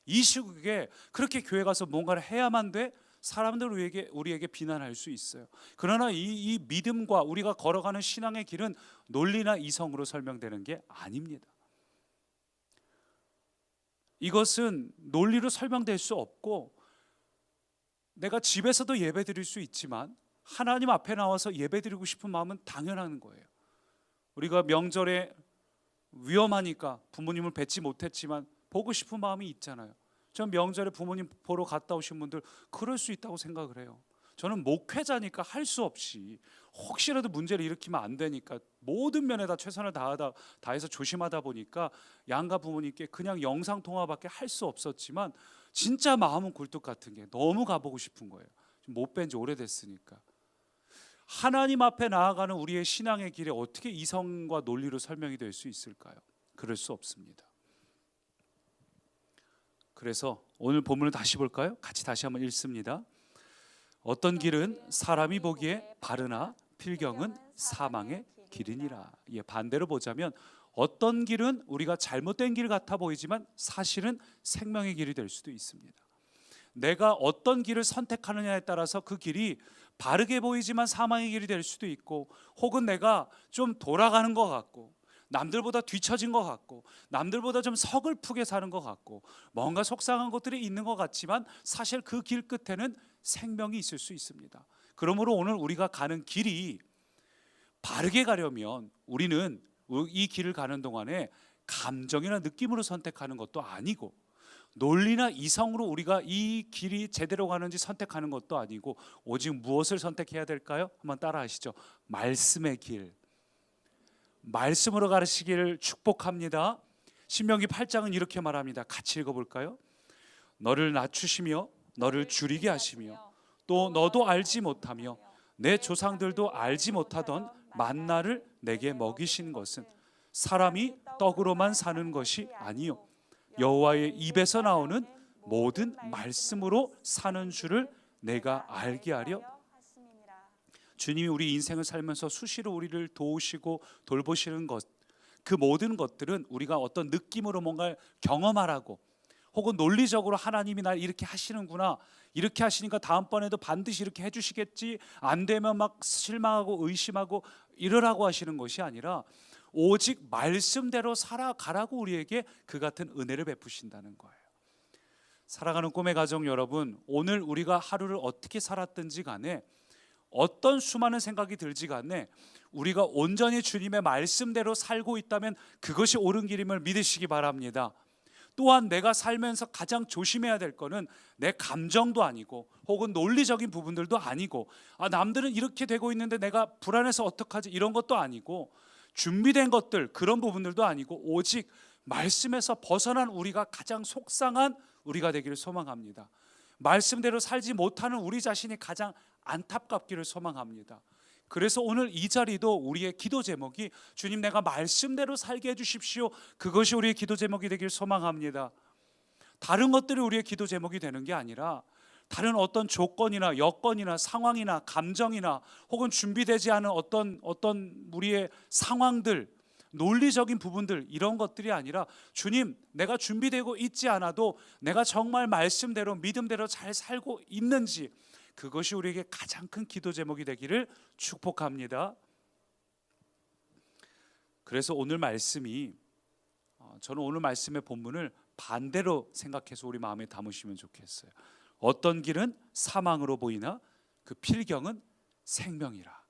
이 시국에 그렇게 교회 가서 뭔가를 해야만 돼? 사람들은 우리에게 비난할 수 있어요. 그러나 이 믿음과 우리가 걸어가는 신앙의 길은 논리나 이성으로 설명되는 게 아닙니다. 이것은 논리로 설명될 수 없고, 내가 집에서도 예배 드릴 수 있지만 하나님 앞에 나와서 예배 드리고 싶은 마음은 당연한 거예요. 우리가 명절에 위험하니까 부모님을 뵙지 못했지만 보고 싶은 마음이 있잖아요. 전 명절에 부모님 보러 갔다 오신 분들 그럴 수 있다고 생각을 해요. 저는 목회자니까 할 수 없이 혹시라도 문제를 일으키면 안 되니까 모든 면에다 최선을 다해서 조심하다 보니까 양가 부모님께 그냥 영상통화밖에 할 수 없었지만 진짜 마음은 굴뚝 같은 게 너무 가보고 싶은 거예요. 못 뵌 지 오래됐으니까. 하나님 앞에 나아가는 우리의 신앙의 길에 어떻게 이성과 논리로 설명이 될 수 있을까요? 그럴 수 없습니다. 그래서 오늘 본문을 다시 볼까요? 같이 다시 한번 읽습니다. 어떤 길은 사람이 보기에 바르나 필경은 사망의 길이니라. 반대로 보자면 어떤 길은 우리가 잘못된 길 같아 보이지만 사실은 생명의 길이 될 수도 있습니다. 내가 어떤 길을 선택하느냐에 따라서 그 길이 바르게 보이지만 사망의 길이 될 수도 있고, 혹은 내가 좀 돌아가는 것 같고 남들보다 뒤처진 것 같고 남들보다 좀 서글프게 사는 것 같고 뭔가 속상한 것들이 있는 것 같지만 사실 그 길 끝에는 생명이 있을 수 있습니다. 그러므로 오늘 우리가 가는 길이 바르게 가려면 우리는 이 길을 가는 동안에 감정이나 느낌으로 선택하는 것도 아니고, 논리나 이성으로 우리가 이 길이 제대로 가는지 선택하는 것도 아니고, 오직 무엇을 선택해야 될까요? 한번 따라 하시죠. 말씀의 길. 말씀으로 가르치기를 축복합니다. 신명기 8장은 이렇게 말합니다. 같이 읽어볼까요? 너를 낮추시며 너를 줄이게 하시며 또 너도 알지 못하며 내 조상들도 알지 못하던 만나를 내게 먹이신 것은 사람이 떡으로만 사는 것이 아니요 여호와의 입에서 나오는 모든 말씀으로 사는 줄을 내가 알게 하려. 주님이 우리 인생을 살면서 수시로 우리를 도우시고 돌보시는 것, 그 모든 것들은 우리가 어떤 느낌으로 뭔가 경험하라고, 혹은 논리적으로 하나님이 날 이렇게 하시는구나, 이렇게 하시니까 다음번에도 반드시 이렇게 해주시겠지, 안 되면 막 실망하고 의심하고 이러라고 하시는 것이 아니라 오직 말씀대로 살아가라고 우리에게 그 같은 은혜를 베푸신다는 거예요. 살아가는 꿈의 가정 여러분, 오늘 우리가 하루를 어떻게 살았든지 간에, 어떤 수많은 생각이 들지 간에 우리가 온전히 주님의 말씀대로 살고 있다면 그것이 옳은 길임을 믿으시기 바랍니다. 또한 내가 살면서 가장 조심해야 될 거는 내 감정도 아니고 혹은 논리적인 부분들도 아니고, 남들은 이렇게 되고 있는데 내가 불안해서 어떡하지, 이런 것도 아니고, 준비된 것들 그런 부분들도 아니고, 오직 말씀에서 벗어난 우리가 가장 속상한 우리가 되기를 소망합니다. 말씀대로 살지 못하는 우리 자신이 가장 안타깝기를 소망합니다. 그래서 오늘 이 자리도 우리의 기도 제목이 주님 내가 말씀대로 살게 해주십시오, 그것이 우리의 기도 제목이 되길 소망합니다. 다른 것들이 우리의 기도 제목이 되는 게 아니라 다른 어떤 조건이나 여건이나 상황이나 감정이나 혹은 준비되지 않은 어떤 우리의 상황들, 논리적인 부분들, 이런 것들이 아니라 주님 내가 준비되고 있지 않아도 내가 정말 말씀대로 믿음대로 잘 살고 있는지, 그것이 우리에게 가장 큰 기도 제목이 되기를 축복합니다. 그래서 오늘 말씀이, 저는 오늘 말씀의 본문을 반대로 생각해서 우리 마음에 담으시면 좋겠어요. 어떤 길은 사망으로 보이나 그 필경은 생명이라.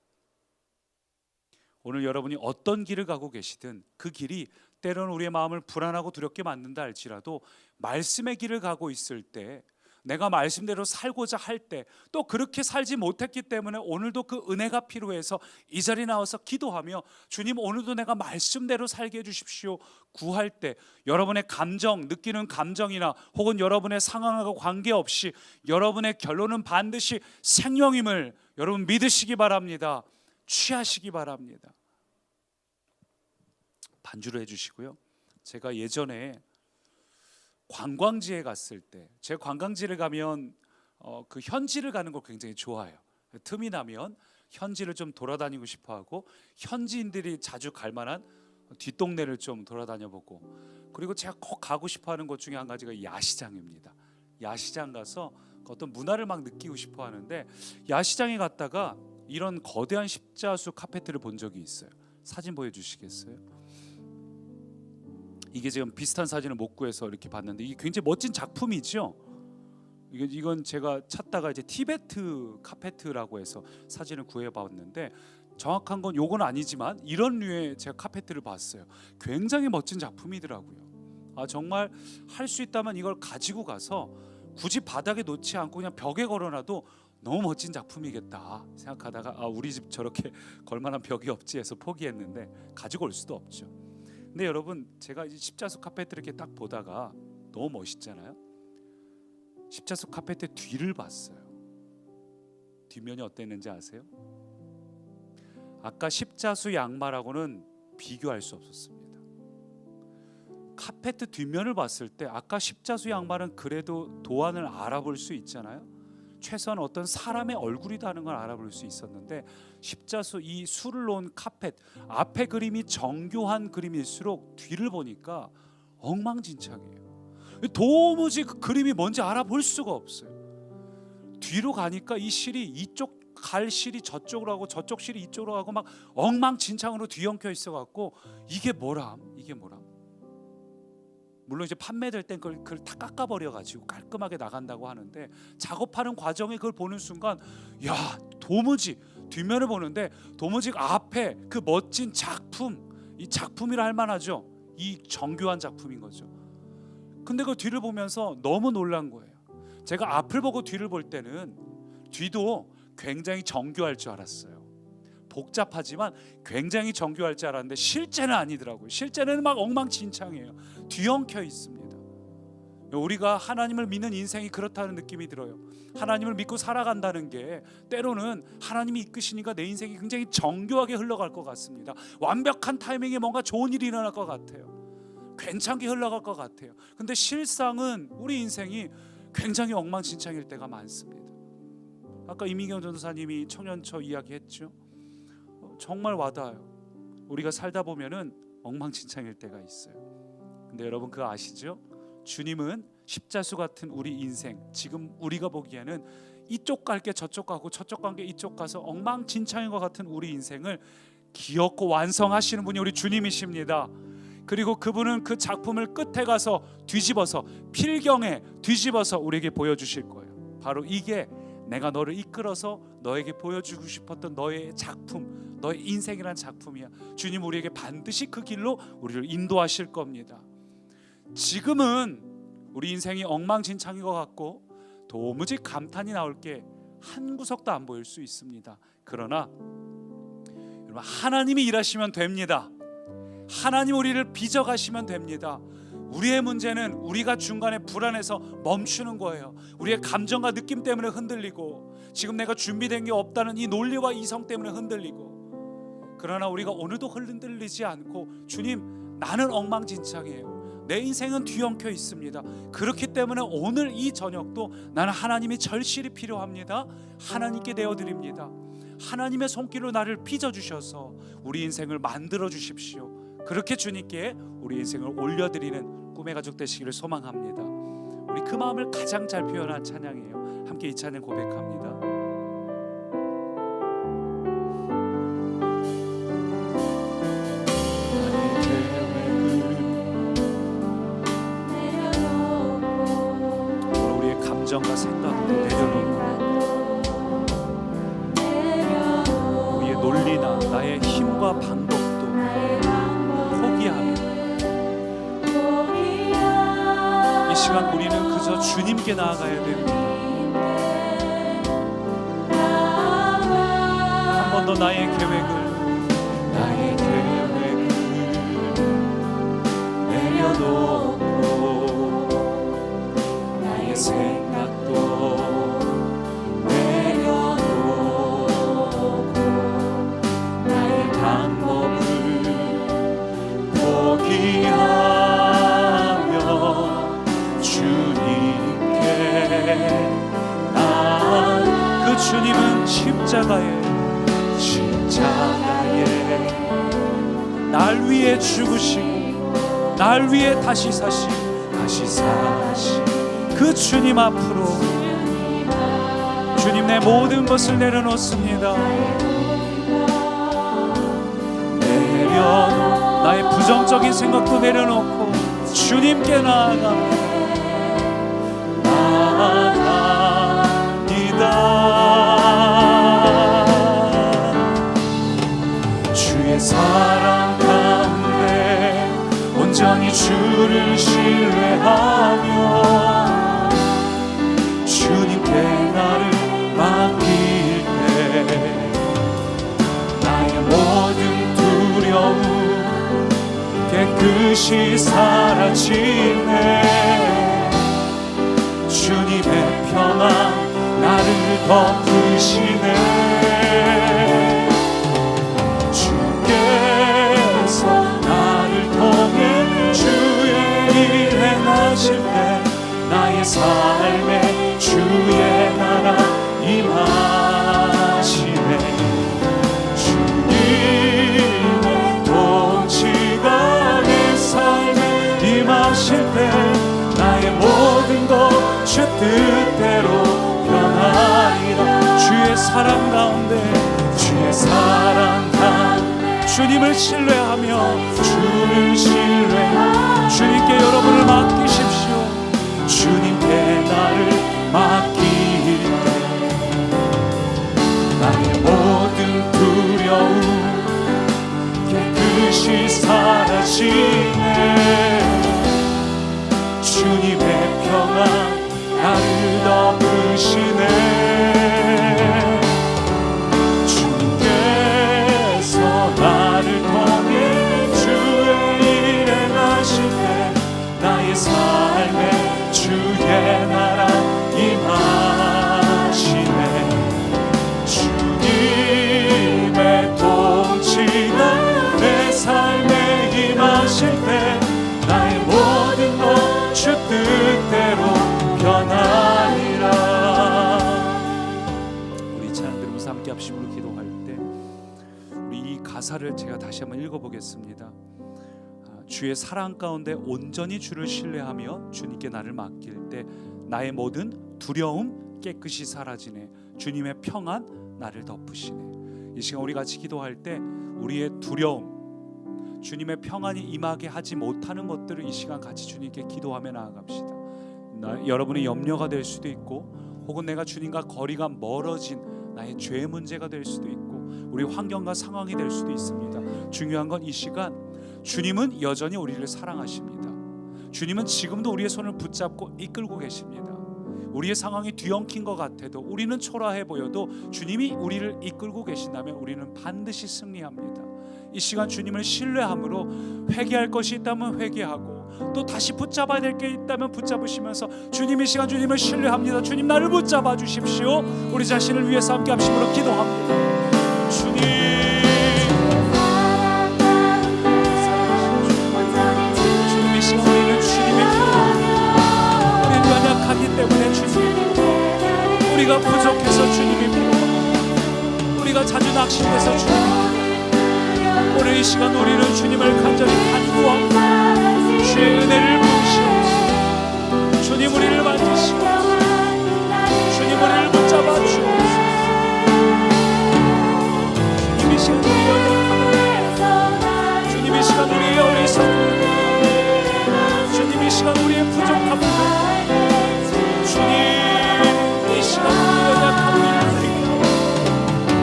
오늘 여러분이 어떤 길을 가고 계시든 그 길이 때로는 우리의 마음을 불안하고 두렵게 만든다 할지라도, 말씀의 길을 가고 있을 때, 내가 말씀대로 살고자 할 때, 또 그렇게 살지 못했기 때문에 오늘도 그 은혜가 필요해서 이 자리에 나와서 기도하며 주님 오늘도 내가 말씀대로 살게 해주십시오 구할 때, 여러분의 감정, 느끼는 감정이나 혹은 여러분의 상황하고 관계없이 여러분의 결론은 반드시 생명임을 여러분 믿으시기 바랍니다. 취하시기 바랍니다. 반주를 해주시고요. 제가 예전에 관광지에 갔을 때, 제 관광지를 가면 그 현지를 가는 걸 굉장히 좋아해요. 틈이 나면 현지를 좀 돌아다니고 싶어하고 현지인들이 자주 갈 만한 뒷동네를 좀 돌아다녀보고, 그리고 제가 꼭 가고 싶어하는 곳 중에 한 가지가 야시장입니다. 야시장 가서 어떤 문화를 막 느끼고 싶어하는데, 야시장에 갔다가 이런 거대한 십자수 카페트를 본 적이 있어요. 사진 보여주시겠어요? 이게 지금 비슷한 사진을 못 구해서 이렇게 봤는데 이게 굉장히 멋진 작품이죠. 이건 제가 찾다가 이제 티베트 카페트라고 해서 사진을 구해봤는데, 정확한 건 요건 아니지만 이런 류의 제가 카페트를 봤어요. 굉장히 멋진 작품이더라고요. 정말 할 수 있다면 이걸 가지고 가서 굳이 바닥에 놓지 않고 그냥 벽에 걸어놔도 너무 멋진 작품이겠다 생각하다가 우리 집 저렇게 걸만한 벽이 없지 해서 포기했는데, 가지고 올 수도 없죠. 근데 여러분, 제가 이제 십자수 카페트를 이렇게 딱 보다가 너무 멋있잖아요. 십자수 카페트 뒤를 봤어요. 뒷면이 어땠는지 아세요? 아까 십자수 양말하고는 비교할 수 없었습니다. 카페트 뒷면을 봤을 때 아까 십자수 양말은 그래도 도안을 알아볼 수 있잖아요. 최소한 어떤 사람의 얼굴이다 하는 걸 알아볼 수 있었는데, 십자수 이 수를 놓은 카펫 앞에 그림이 정교한 그림일수록 뒤를 보니까 엉망진창이에요. 도무지 그 그림이 뭔지 알아볼 수가 없어요. 뒤로 가니까 이 실이 이쪽 갈 실이 저쪽으로 하고 저쪽 실이 이쪽으로 가고 막 엉망진창으로 뒤엉켜 있어갖고 이게 뭐람? 물론 이제 판매될 땐 그걸 다 깎아버려가지고 깔끔하게 나간다고 하는데, 작업하는 과정에 그걸 보는 순간 도무지 뒷면을 보는데 도무지 앞에 그 멋진 작품, 이 작품이라 할 만하죠. 이 정교한 작품인 거죠. 근데 그 뒤를 보면서 너무 놀란 거예요. 제가 앞을 보고 뒤를 볼 때는 뒤도 굉장히 정교할 줄 알았어요. 복잡하지만 굉장히 정교할 줄 알았는데 실제는 아니더라고요. 실제는 막 엉망진창이에요. 뒤엉켜 있습니다. 우리가 하나님을 믿는 인생이 그렇다는 느낌이 들어요. 하나님을 믿고 살아간다는 게 때로는 하나님이 이끄시니까 내 인생이 굉장히 정교하게 흘러갈 것 같습니다. 완벽한 타이밍에 뭔가 좋은 일이 일어날 것 같아요. 괜찮게 흘러갈 것 같아요. 근데 실상은 우리 인생이 굉장히 엉망진창일 때가 많습니다. 아까 이민경 전도사님이 청년처 이야기했죠. 정말 와닿아요. 우리가 살다 보면은 엉망진창일 때가 있어요. 근데 여러분 그거 아시죠? 주님은 십자수 같은 우리 인생, 지금 우리가 보기에는 이쪽 갈게 저쪽 가고 저쪽 간 게 이쪽 가서 엉망진창인 것 같은 우리 인생을 기억고 완성하시는 분이 우리 주님이십니다. 그리고 그분은 그 작품을 끝에 가서 뒤집어서, 필경에 뒤집어서 우리에게 보여주실 거예요. 바로 이게 내가 너를 이끌어서 너에게 보여주고 싶었던 너의 작품, 너의 인생이란 작품이야. 주님 우리에게 반드시 그 길로 우리를 인도하실 겁니다. 지금은 우리 인생이 엉망진창인 것 같고 도무지 감탄이 나올 게 한 구석도 안 보일 수 있습니다. 그러나 여러분, 하나님이 일하시면 됩니다. 하나님 우리를 빚어가시면 됩니다. 우리의 문제는 우리가 중간에 불안해서 멈추는 거예요. 우리의 감정과 느낌 때문에 흔들리고, 지금 내가 준비된 게 없다는 이 논리와 이성 때문에 흔들리고, 그러나 우리가 오늘도 흔들리지 않고, 주님 나는 엉망진창이에요. 내 인생은 뒤엉켜 있습니다. 그렇기 때문에 오늘 이 저녁도 나는 하나님이 절실히 필요합니다. 하나님께 내어드립니다. 하나님의 손길로 나를 빚어주셔서 우리 인생을 만들어 주십시오. 그렇게 주님께 우리 인생을 올려드리는 꿈의 가족 되시기를 소망합니다. 우리 그 마음을 가장 잘 표현한 찬양이에요. 함께 이 찬양 고백합니다. 우리의 감정과 생각도 내려놓고, 우리의 논리나 나의 힘과 방법도 포기하며 이 시간 우리는 그저 주님께 나아가야 됩니다. 한 번 더 나의 계획을 내려놓고, 나의 생각도 내려놓고, 나의 방법을 포기하며 그 주님은 십자가에 날 위해 죽으시고 날 위해 다시 사신 그 주님 앞으로 주님 내 모든 것을 내려놓습니다. 나의 부정적인 생각도 내려놓고 주님께 나아갑니다. 주의 사랑 가운데 온전히 주를 신뢰하며 주님께 나를 맡길 때 나의 모든 두려움 깨끗이 사라지네. 주님의 평안 나를 덮으시네. 주께서 나를 통해 주의 일 행하실 때 나의 삶에 주의 나라 임하시네. 주님의 통치가 내 삶에 임하실 때 나의 모든 것 주 뜻대로 변하리라. 주의 사랑 가운데 주님을 신뢰하며 주님께 여러분을 맡기십시오. 주님께 나를 맡길 때 나의 모든 두려움 깨끗이 사라지네. 주님의 평안 나를 덮으시네. 주께서 나를 통해 주의 일 행하실 때 나의 삶에 주의 나라 임하시네. 주님의 통치가 내 삶에 임하실 때 나의 모든 것 주 뜻대로 변하리라. 우리 찬양 들으면서 함께 합심으로 기도할 때 우리 이 가사를 제가 다시 한번 읽어보겠습니다. 주의 사랑 가운데 온전히 주를 신뢰하며 주님께 나를 맡길 때 나의 모든 두려움 깨끗이 사라지네. 주님의 평안 나를 덮으시네. 이 시간 우리 같이 기도할 때 우리의 두려움 주님의 평안이 임하게 하지 못하는 것들을 이 시간 같이 주님께 기도하며 나아갑시다. 여러분의 염려가 될 수도 있고 혹은 내가 주님과 거리가 멀어진 나의 죄 문제가 될 수도 있고 우리 환경과 상황이 될 수도 있습니다. 중요한 건 이 시간 주님은 여전히 우리를 사랑하십니다. 주님은 지금도 우리의 손을 붙잡고 이끌고 계십니다. 우리의 상황이 뒤엉킨 것 같아도 우리는 초라해 보여도 주님이 우리를 이끌고 계신다면 우리는 반드시 승리합니다. 이 시간 주님을 신뢰함으로 회개할 것이 있다면 회개하고 또 다시 붙잡아야 될 게 있다면 붙잡으시면서 주님 이 시간 주님을 신뢰합니다. 주님 나를 붙잡아 주십시오. 우리 자신을 위해서 함께 합심으로 기도합니다. 주님 이 시간 우리는 주님의 기도합니다. 우리는 연약하기 때문에 주님 우리가 부족해서 주님이 필요합니다. 우리가 자주 낙심해서 주님 오늘 이 시간 우리는 주님을 간절히 간구하고 주의 은혜를 부으시옵소서. 주님 우리를 만지시옵소서. 주님 우리를 붙잡아 주옵소서. 주님 이 시간 우리의 연약함을 주님 이 시간 우리의 어리석음을 주님 이 시간 우리의 부족함을 주님 이 시간 우리의 연약함을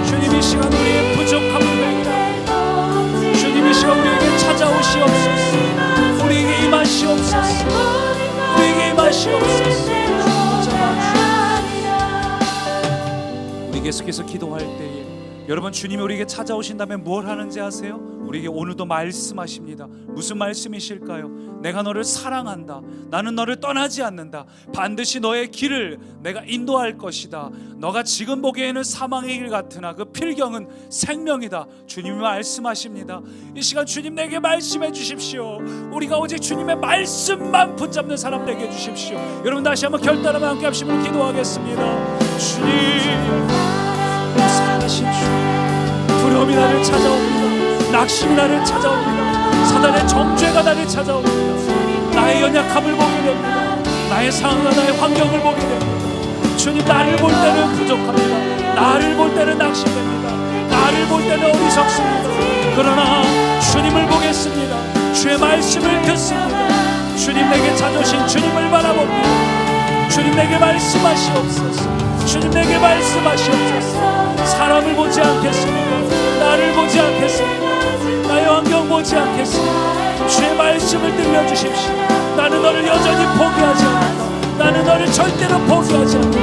주님 이 시간 우리의 부족함을 주님 이 시간 우리에게 찾아오시옵소서. 우리에게 임하시옵소서. 우리에게 임하시옵소서. 우리 계속해서 기도할 때에 여러분, 주님이 우리에게 찾아오신다면 뭘 하는지 아세요? 우리에게 오늘도 말씀하십니다. 무슨 말씀이실까요? 내가 너를 사랑한다. 나는 너를 떠나지 않는다. 반드시 너의 길을 내가 인도할 것이다. 너가 지금 보기에는 사망의 길 같으나 그 필경은 생명이다. 주님이 말씀하십니다. 이 시간 주님 내게 말씀해 주십시오. 우리가 오직 주님의 말씀만 붙잡는 사람 되게 해주십시오. 여러분, 다시 한번 결단하며 함께 합심으로 기도하겠습니다. 주님, 살아계신 주, 두려움이 나를 찾아옵니다. 낙심이 나를 찾아옵니다. 사단의 정죄가 나를 찾아옵니다. 나의 연약함을 보게 됩니다. 나의 상황과 나의 환경을 보게 됩니다. 주님, 나를 볼 때는 부족합니다. 나를 볼 때는 낙심됩니다. 나를 볼 때는 어리석습니다. 그러나 주님을 보겠습니다. 주의 말씀을 듣습니다. 주님 내게 찾으신 주님을 바라봅니다. 주님 내게 말씀하시옵소서. 주님 내게 말씀하시옵소서. 사람을 보지 않겠습니다. 나를 보지 않겠습니다. 나의 환경 보지 않겠습니다. 주의 말씀을 들려주십시오. 나는 너를 여전히 포기하지 않는다. 나는 너를 절대로 포기하지 않는다.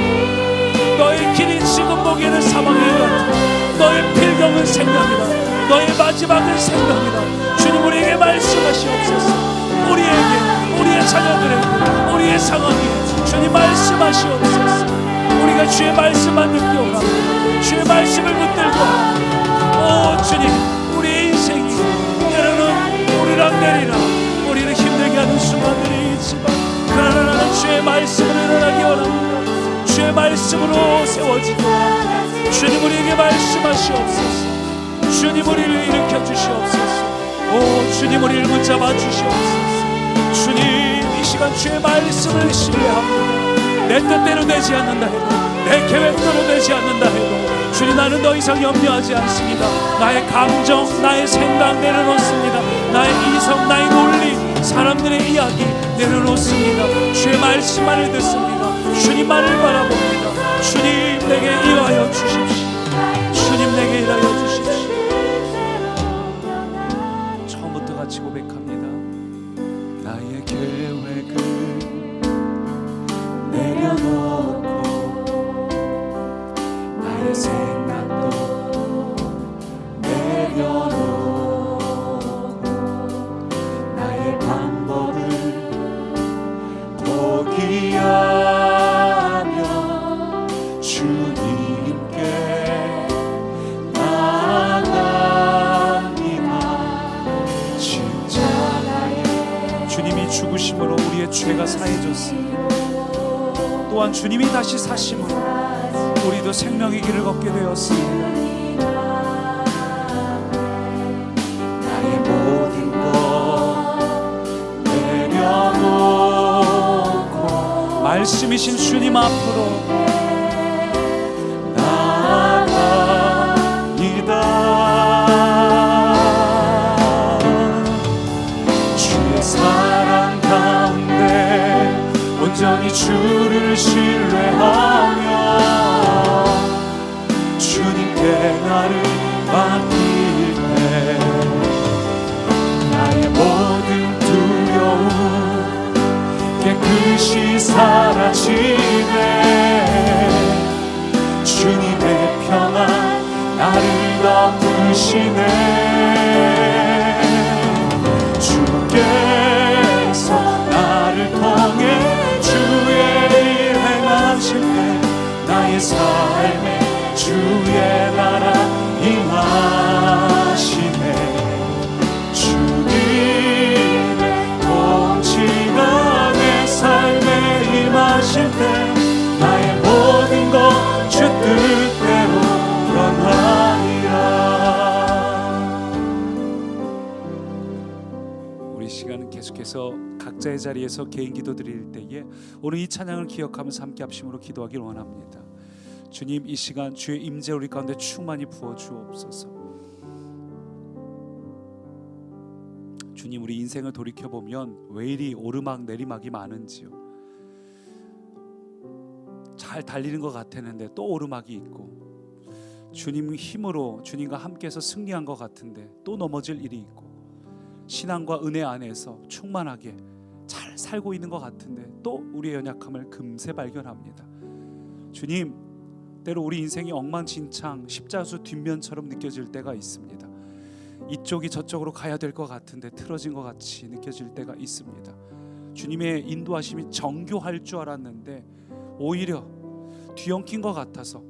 너의 길이 지금 보기에는 사망의 길 같아. 너의 필경은 생명이다. 너의 마지막은 생명이다. 주님 우리에게 말씀하시옵소서. 우리의 자녀들에게, 우리의 상황에 주님 말씀하시옵소서. 우리가 주의 말씀만 듣기 원합니다. 주의 말씀을 붙들고 오 주님, 우리의 인생이 때로는 오르락내리락 우리를 힘들게 하는 순간들이 있지만, 그러나 나는 주의 말씀으로 일어나기 원합니다. 주의 말씀으로 세워지기 원합니다. 주님 우리에게 말씀하시옵소서. 주님 우리를 일으켜 주시옵소서. 오 주님 우리를 붙잡아 주시옵소서. 주님, 이 시간 주의 말씀을 신뢰합니다. 내 뜻대로 되지 않는다 해도, 내 계획대로 되지 않는다 해도 주님, 나는 더 이상 염려하지 않습니다. 나의 감정, 나의 생각 내려놓습니다. 나의 이성, 나의 논리, 사람들의 이야기 내려놓습니다. 주의 말씀만을 듣습니다. 주님만을 바라봅니다. 주님 내게 일하여 주십시오. 주님 내게 일하여 주십시오. 처음부터 같이 고백합니다. 나의 계획을 내려놓고 나의 생각도 내려놓고 나의 방법을 포기하며 주님께 나아갑니다. 진짜 주님이 죽으심으로 우리의 죄가 사해졌습니다. 또한 주님이 다시 사심으로 우리도 생명의 길을 걷게 되었습니다. 나의 모든 것 내려놓고 말씀이신 주님 앞으로 나아갑니다. 주의 사랑 가운데 온전히 주를 신뢰하며 주님께 나를 맡길 때 나의 모든 두려움 깨끗이 사라지네. 주님의 평안 나를 덮으시네. 주께서 나를 통해 주의 일 행하실 때 나의 삶에 주의 나라 임하시네. 주님의 통치가 내 삶에 임하실 때 나의 모든 것 주 뜻대로 변하리라. 우리 시간은 계속해서 각자의 자리에서 개인 기도 드릴 때에 오늘 이 찬양을 기억하면서 함께 합심으로 기도하길 원합니다. 주님, 이 시간 주의 임재 우리 가운데 충만히 부어 주옵소서. 주님, 우리 인생을 돌이켜보면 왜 이리 오르막 내리막이 많은지요. 잘 달리는 것 같았는데 또 오르막이 있고, 주님 힘으로 주님과 함께해서 승리한 것 같은데 또 넘어질 일이 있고, 신앙과 은혜 안에서 충만하게 잘 살고 있는 것 같은데 또 우리의 연약함을 금세 발견합니다. 주님, 때로 우리 인생이 엉망진창 십자수 뒷면처럼 느껴질 때가 있습니다. 이쪽이 저쪽으로 가야 될 것 같은데 틀어진 것 같이 느껴질 때가 있습니다. 주님의 인도하심이 정교할 줄 알았는데 오히려 뒤엉킨 것 같아서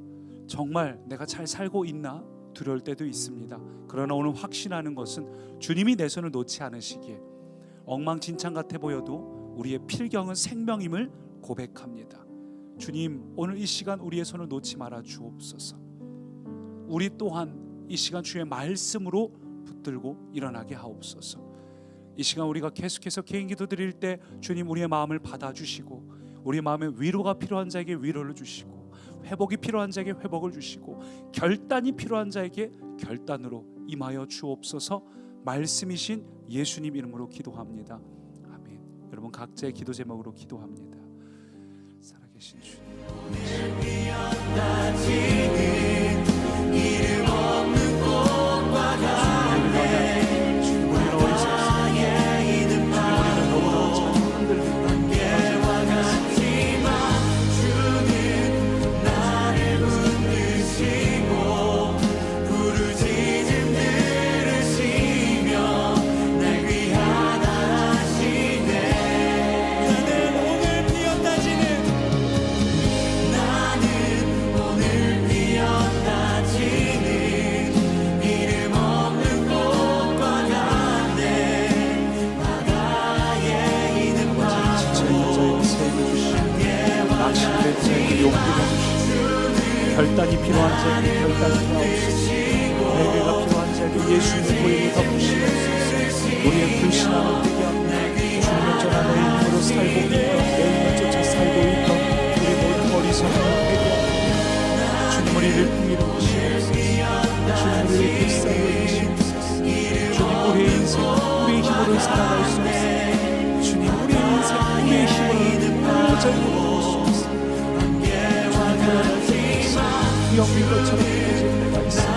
정말 내가 잘 살고 있나 두려울 때도 있습니다. 그러나 오늘 확신하는 것은 주님이 내 손을 놓지 않으시기에 엉망진창 같아 보여도 우리의 필경은 생명임을 고백합니다. 주님, 오늘 이 시간 우리의 손을 놓지 말아 주옵소서. 우리 또한 이 시간 주의 말씀으로 붙들고 일어나게 하옵소서. 이 시간 우리가 계속해서 개인 기도 드릴 때 주님 우리의 마음을 받아주시고 우리의 마음에 위로가 필요한 자에게 위로를 주시고 회복이 필요한 자에게 회복을 주시고 결단이 필요한 자에게 결단으로 임하여 주옵소서. 말씀이신 예수님 이름으로 기도합니다. 아멘. 여러분 각자의 기도 제목으로 기도합니다. 살아계신 주님, 이름 없는 꽃과 같네. 주님 우리는 어리석습니다. 주님 우리는 너무나 자주 흔들리고 안개와 같지만 주는 나를 붙드시고 부르짖음 들으시며 날 귀하다 하시네. 나는 오늘 피었다 지는 이름 없는 꽃과 같네. 바다에 있는 지쳐있는 자에게 세움을 주시고 낙심된 자에게 용기를 주시고 결단이 필요한 자에게 결단을 하옵소서. 회개가 필요한 자에게 예수님의 보임을 덮으시옵소서. 우리의 불신앙을 되게 합니다. 주님을 전하 내 힘으로 살고 있던 내 힘을 쫓아 살고 있던 우리 모든 어리석음을 회개합니다. 주님 우리를 풍요로우시옵소서. 주님 우리를 불쌍히 여기시옵소서. 주님 우리의 인생 우리의 힘으로 살아갈 수 없습니다. 주님 우리의 인생 우리의 힘으로 도저히 못할 수 없습니다. 영빈 것처럼 느껴질 때가 있습니다.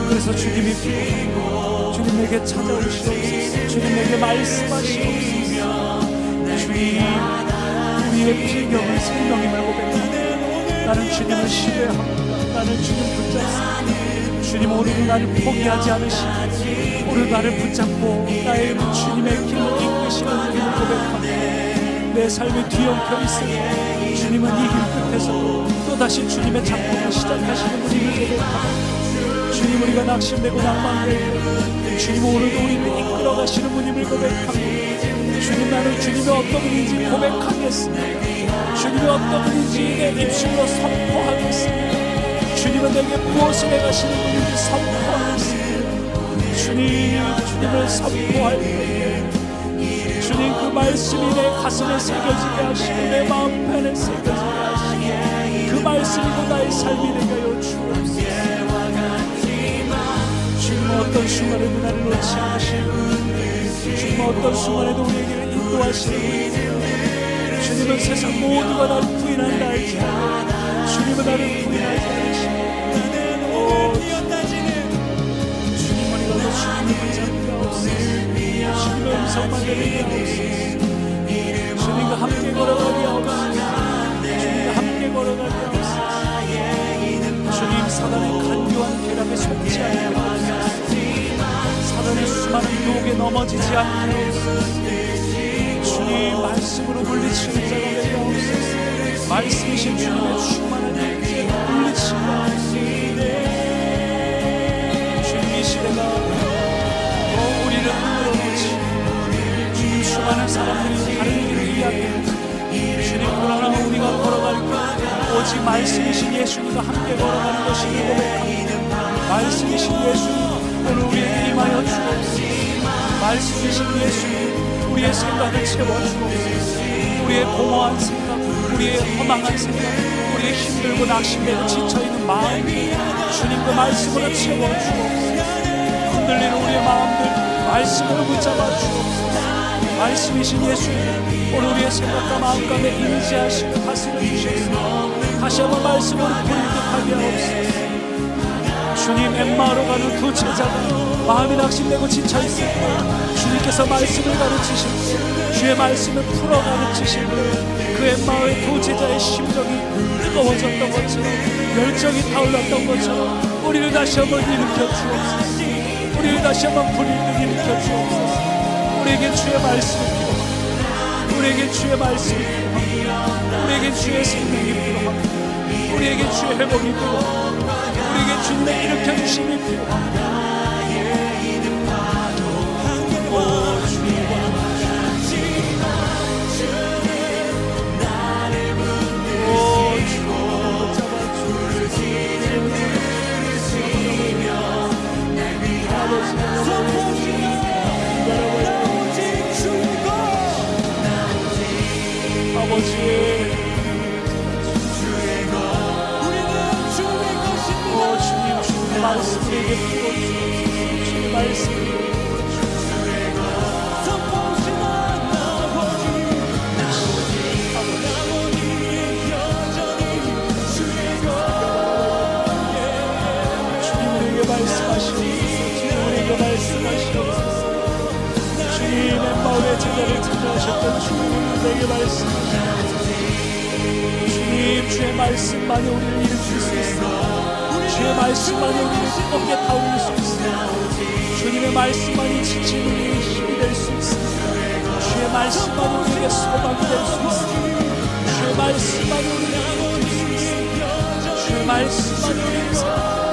그래서 주님이 필요합니다. 주님 내게 찾아오시옵소서. 주님 내게 말씀하시옵소서. 주님 우리의 필경은 생명임을 고백합니다. 나는 주님을 신뢰합니다. 나는 주님 붙잡습니다. 주님 오늘도 나를 포기하지 않으시고 오늘 나를 붙잡고 나의 주님의 길로 이끄시는 주님을 고백합니다. 내 삶이 뒤엉켜 있을 때 주님은 이 길 끝에서 또다시 주님의 작품을 시작하시는 분임을 고백합니다. 주님 우리가 낙심되고 낭만되고 주님 오늘도 우리를 이끌어가시는 분임을 고백합니다. 주님 나는 주님이 어떤 분인지 고백하겠습니다. 주님이 어떤 분인지 내 입술로 선포하겠습니다. 주님은 내게 무엇을 해가시는 분인지 선포하겠습니다. 주님을 선포할 때 주님 그 말씀이 내 가슴에 새겨지게 하시고 내 마음편에 새겨지게 하시고 그 말씀이고 나의 삶이 되게 하여 주옵소서. 주님 어떤 순간에도 나를 놓지 않으시고 주님 어떤 순간에도 우리에게 인도하시는 분이세요. 주님은 세상 모두가 나를 부인한다 할지라도 주님은 나를 부인하지 않으시고 주님 우리가 더 주님을 붙잡게 하옵소서. 주님의 음성만 들리게 하옵소서. 주님과 함께 걸어가게 하옵소서. 주님과 함께 걸어가게 하옵소서. 주님 사단의 간교한 계략에 속지 않게 하옵소서. 사단의 수많은 유혹에 넘어지지 않게 하옵소서. 주님 말씀으로 물리치는 자가 되게 하옵소서. 말씀이신 주님의 충만한 임재로 물리치게 하옵소서. 주님 이 시대가 우리를 흔들어보시고 주님 수많은 사람들이 다른 길을 이야기합니다. 주님 그러나 우리가 걸어갈 것 오직 말씀이신 예수님과 함께 걸어가는 것임을 고백합니다. 말씀이신 예수님 오늘 우리에게 임하여 주옵소서. 말씀이신 예수님 우리의 생각을 채워주옵소서. 우리의 공허한 생각 우리의 허망한 생각 우리의 힘들고 낙심되고 지쳐있는 마음 주님 그 말씀으로 채워주옵소서. 흔들리는 우리의 마음들 말씀으로 붙잡아 주옵소서. 말씀이신 예수님 오늘 우리의 생각과 마음 가운데 임재하시고 다스려 주시옵소서. 다시 한번 말씀으로 불일득하게 하옵소서. 주님 엠마오로 가는 두 제자가 마음이 낙심되고 지쳐있을 때 주님께서 말씀을 가르치실 때 주의 말씀을 풀어 가르치실 때 그 엠마오의 두 제자의 심정이 뜨거워졌던 것처럼 열정이 타올랐던 것처럼 우리를 다시 한번 일으켜 주옵소서. 우리를 다시 한번 불일듯 일으켜 주옵소서. 우리에게 주의 말씀이 필요합니다. 우리에게 주의 말씀이 필요합니다. 우리에게 주의 생명이 필요합니다. 우리에게 주의 회복이 필요합니다. 우리에게 주님의 일으켜 주심이 필요합니다. 오 주님과 아버지 주님 주님의 말씀에게 부어주옵소서. 주님의 말씀에게 주님의 마음의 제자를 찾아오셨던 주님 내게 말씀하시옵소서. 주님 주의 말씀만이 우리를 일으킬 수 있습니다. 주의 말씀만이 우리를 뜨겁게 타올릴 수 있습니다. 주님의 말씀만이 지친 우리의 힘이 될 수 있습니다. 주의 말씀만이 우리에게 소망이 될 수 있습니다. 주의 말씀만이 우리를 일으킬 수 있습니다. 주의 말씀만이 우리를 살아갑니다.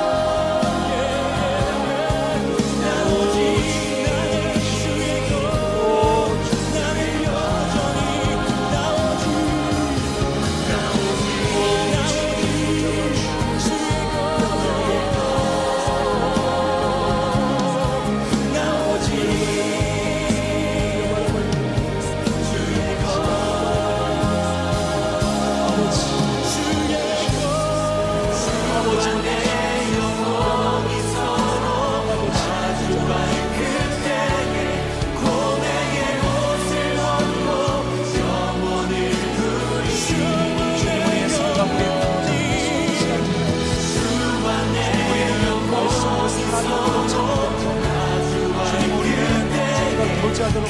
하도록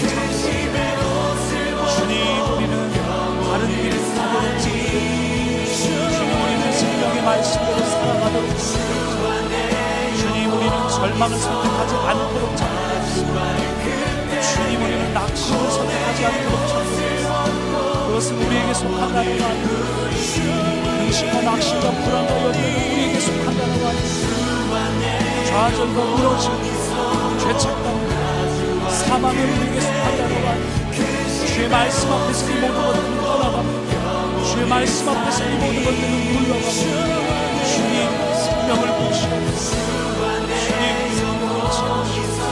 주님 우리는 다른 길을 가도록 주님 우리는 생명의 말씀대로 살아가도록 주님 우리는 절망을 선택하지 않도록 주님 우리는 낙심을 선택하지 않도록 그것은 우리에게 속한다는 거 아니에요. 근심과 낙심과 불안과 염려는 우리에게 속한다는 거 아니에요. 좌절과 무너짐 죄책감 사망을 우리에게 속한다는 거 아니에요. 주의 말씀 앞에서 이 모든 것들은 떠나갑니다. 주의 말씀 앞에서 이 모든 것들은 물러갑니다. 주님 생명을 보시옵소서. 주님 생명을 보시옵소서.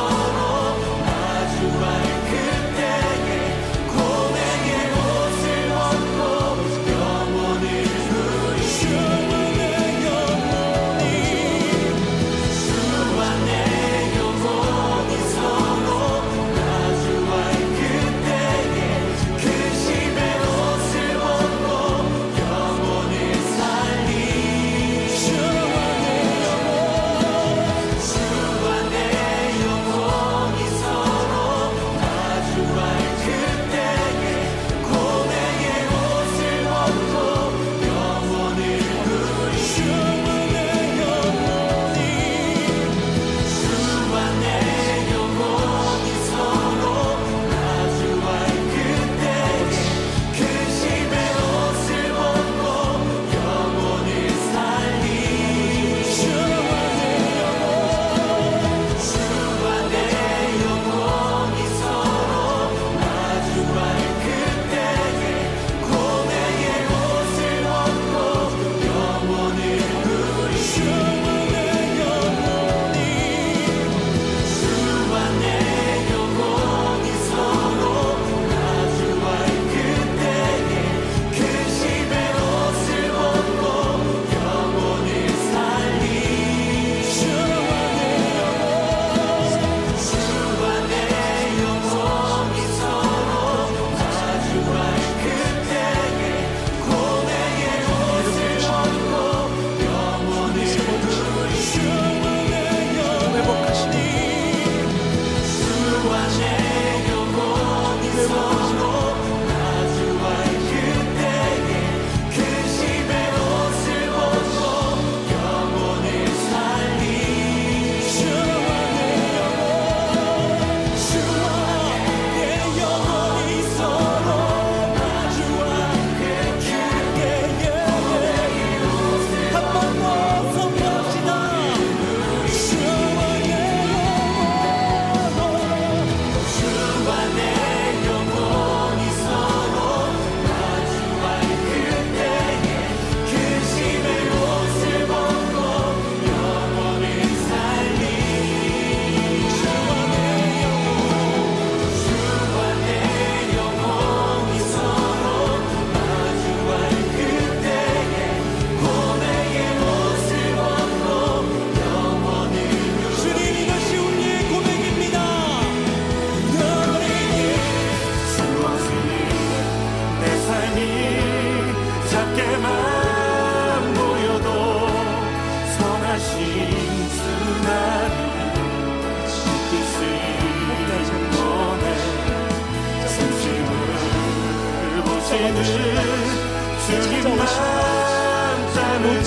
따르네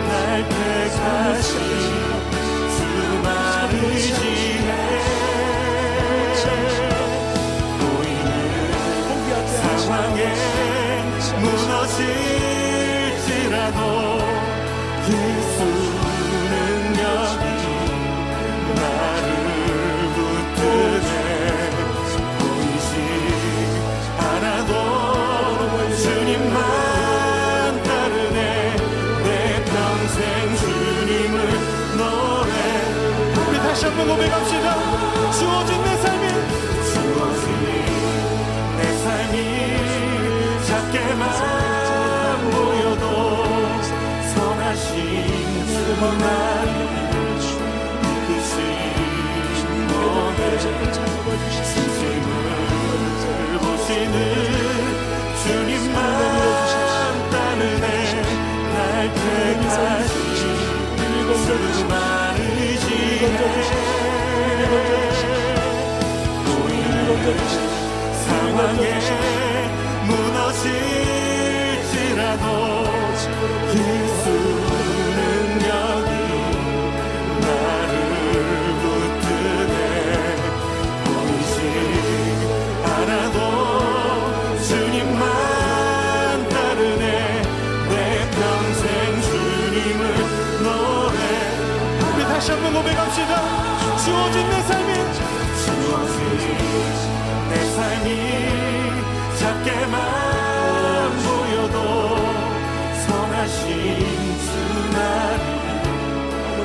날 택하신 수많은 지혜 보이는 상황에 무너질지라도 예수 능력이 나를 붙드네 보이지 않아도 주님만 따르네 내 평생 주님을 노래 우리 다시 한번 고백합시다 주어진 내 삶이 내 삶이 작게만 보여도 선하신 주만을 이끄신 너의 진심을 보시는 주님만 따르네 날 택하신 수많은 지혜 상황에 무너질지라도 예수 능력이 나를 붙드네 보이지 않아도 주님만 따르네 내 평생 주님을 노래 우리 다시 한번 고백합시다 주어진 내 삶이 내 삶이 작게만 보여도 선하신 주 나를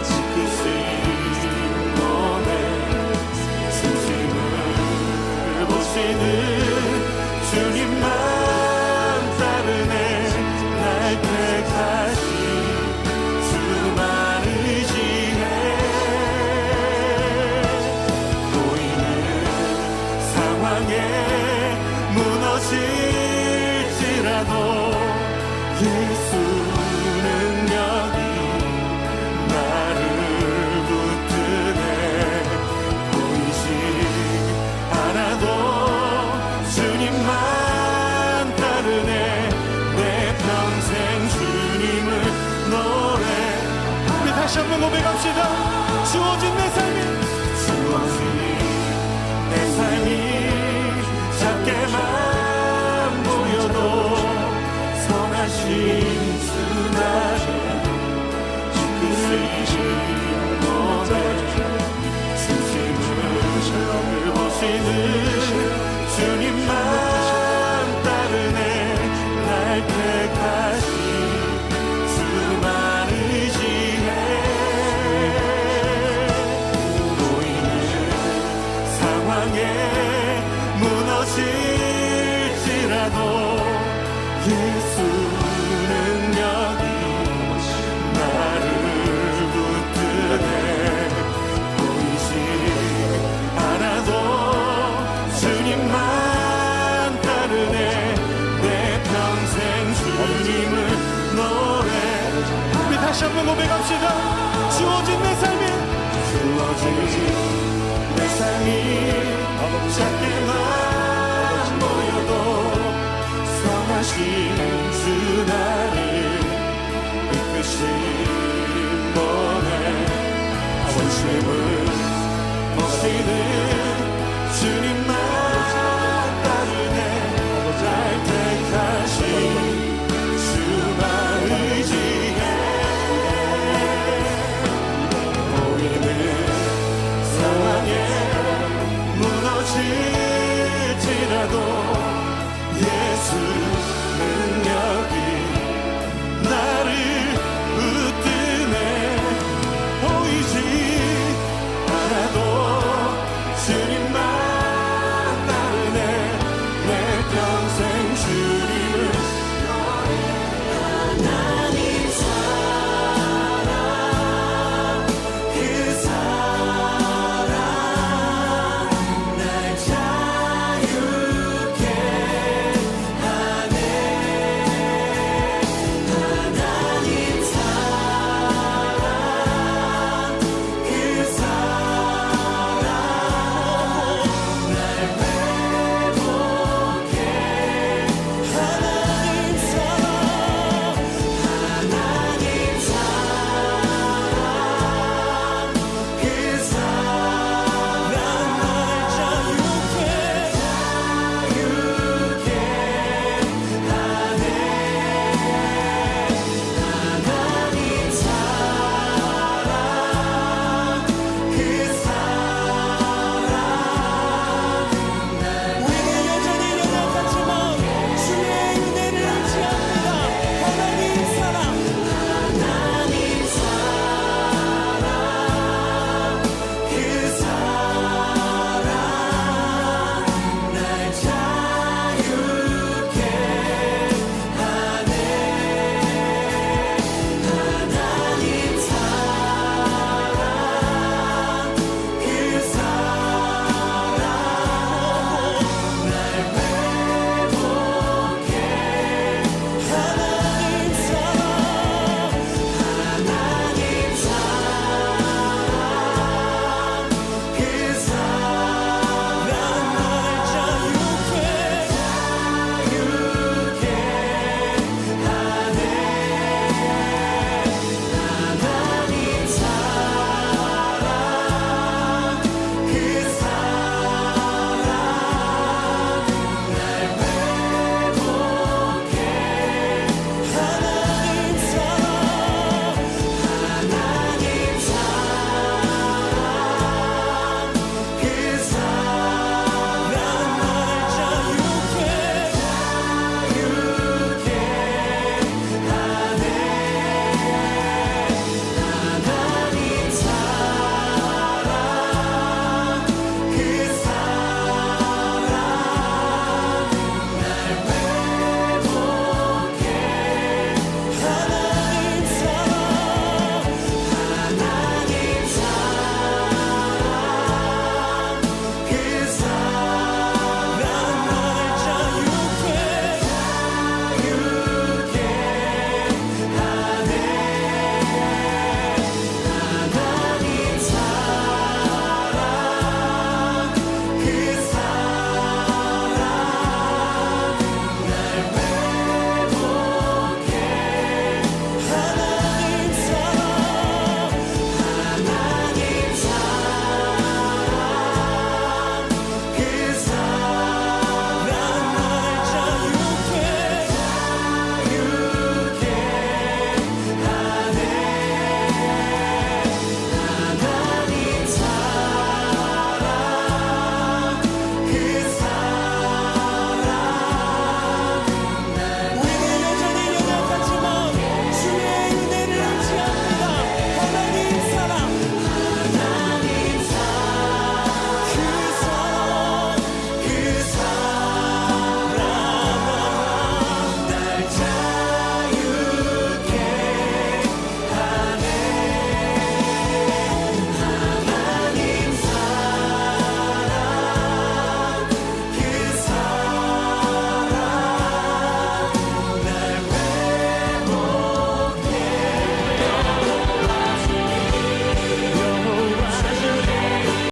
지키신 너의 진심을 보시는 주님만 따르네 날 택하신 수많은 지혜 보이는 상황에 무너질지라도 예수 능력이 나를 붙드네 보이지 않아도 주님만 따르네 내 평생 주님을 노래 우리 다시 한번 고백합시다 주어진 내 삶이 내 삶이 작게만 보여도 선하신 주 나를 지키신 너의 진심을 보시는 주님만 따르네 날 택하신 수많은 지혜 보이는 상황에 무너질지라도 예수 능력이 나를 붙드네 보이지 않아도 주님만 따르네 내 평생 주님을 노래 우리 다시 한번 고백합시다 주어진 내 삶이 내 삶이 작게만 보여도 선하신 주 나를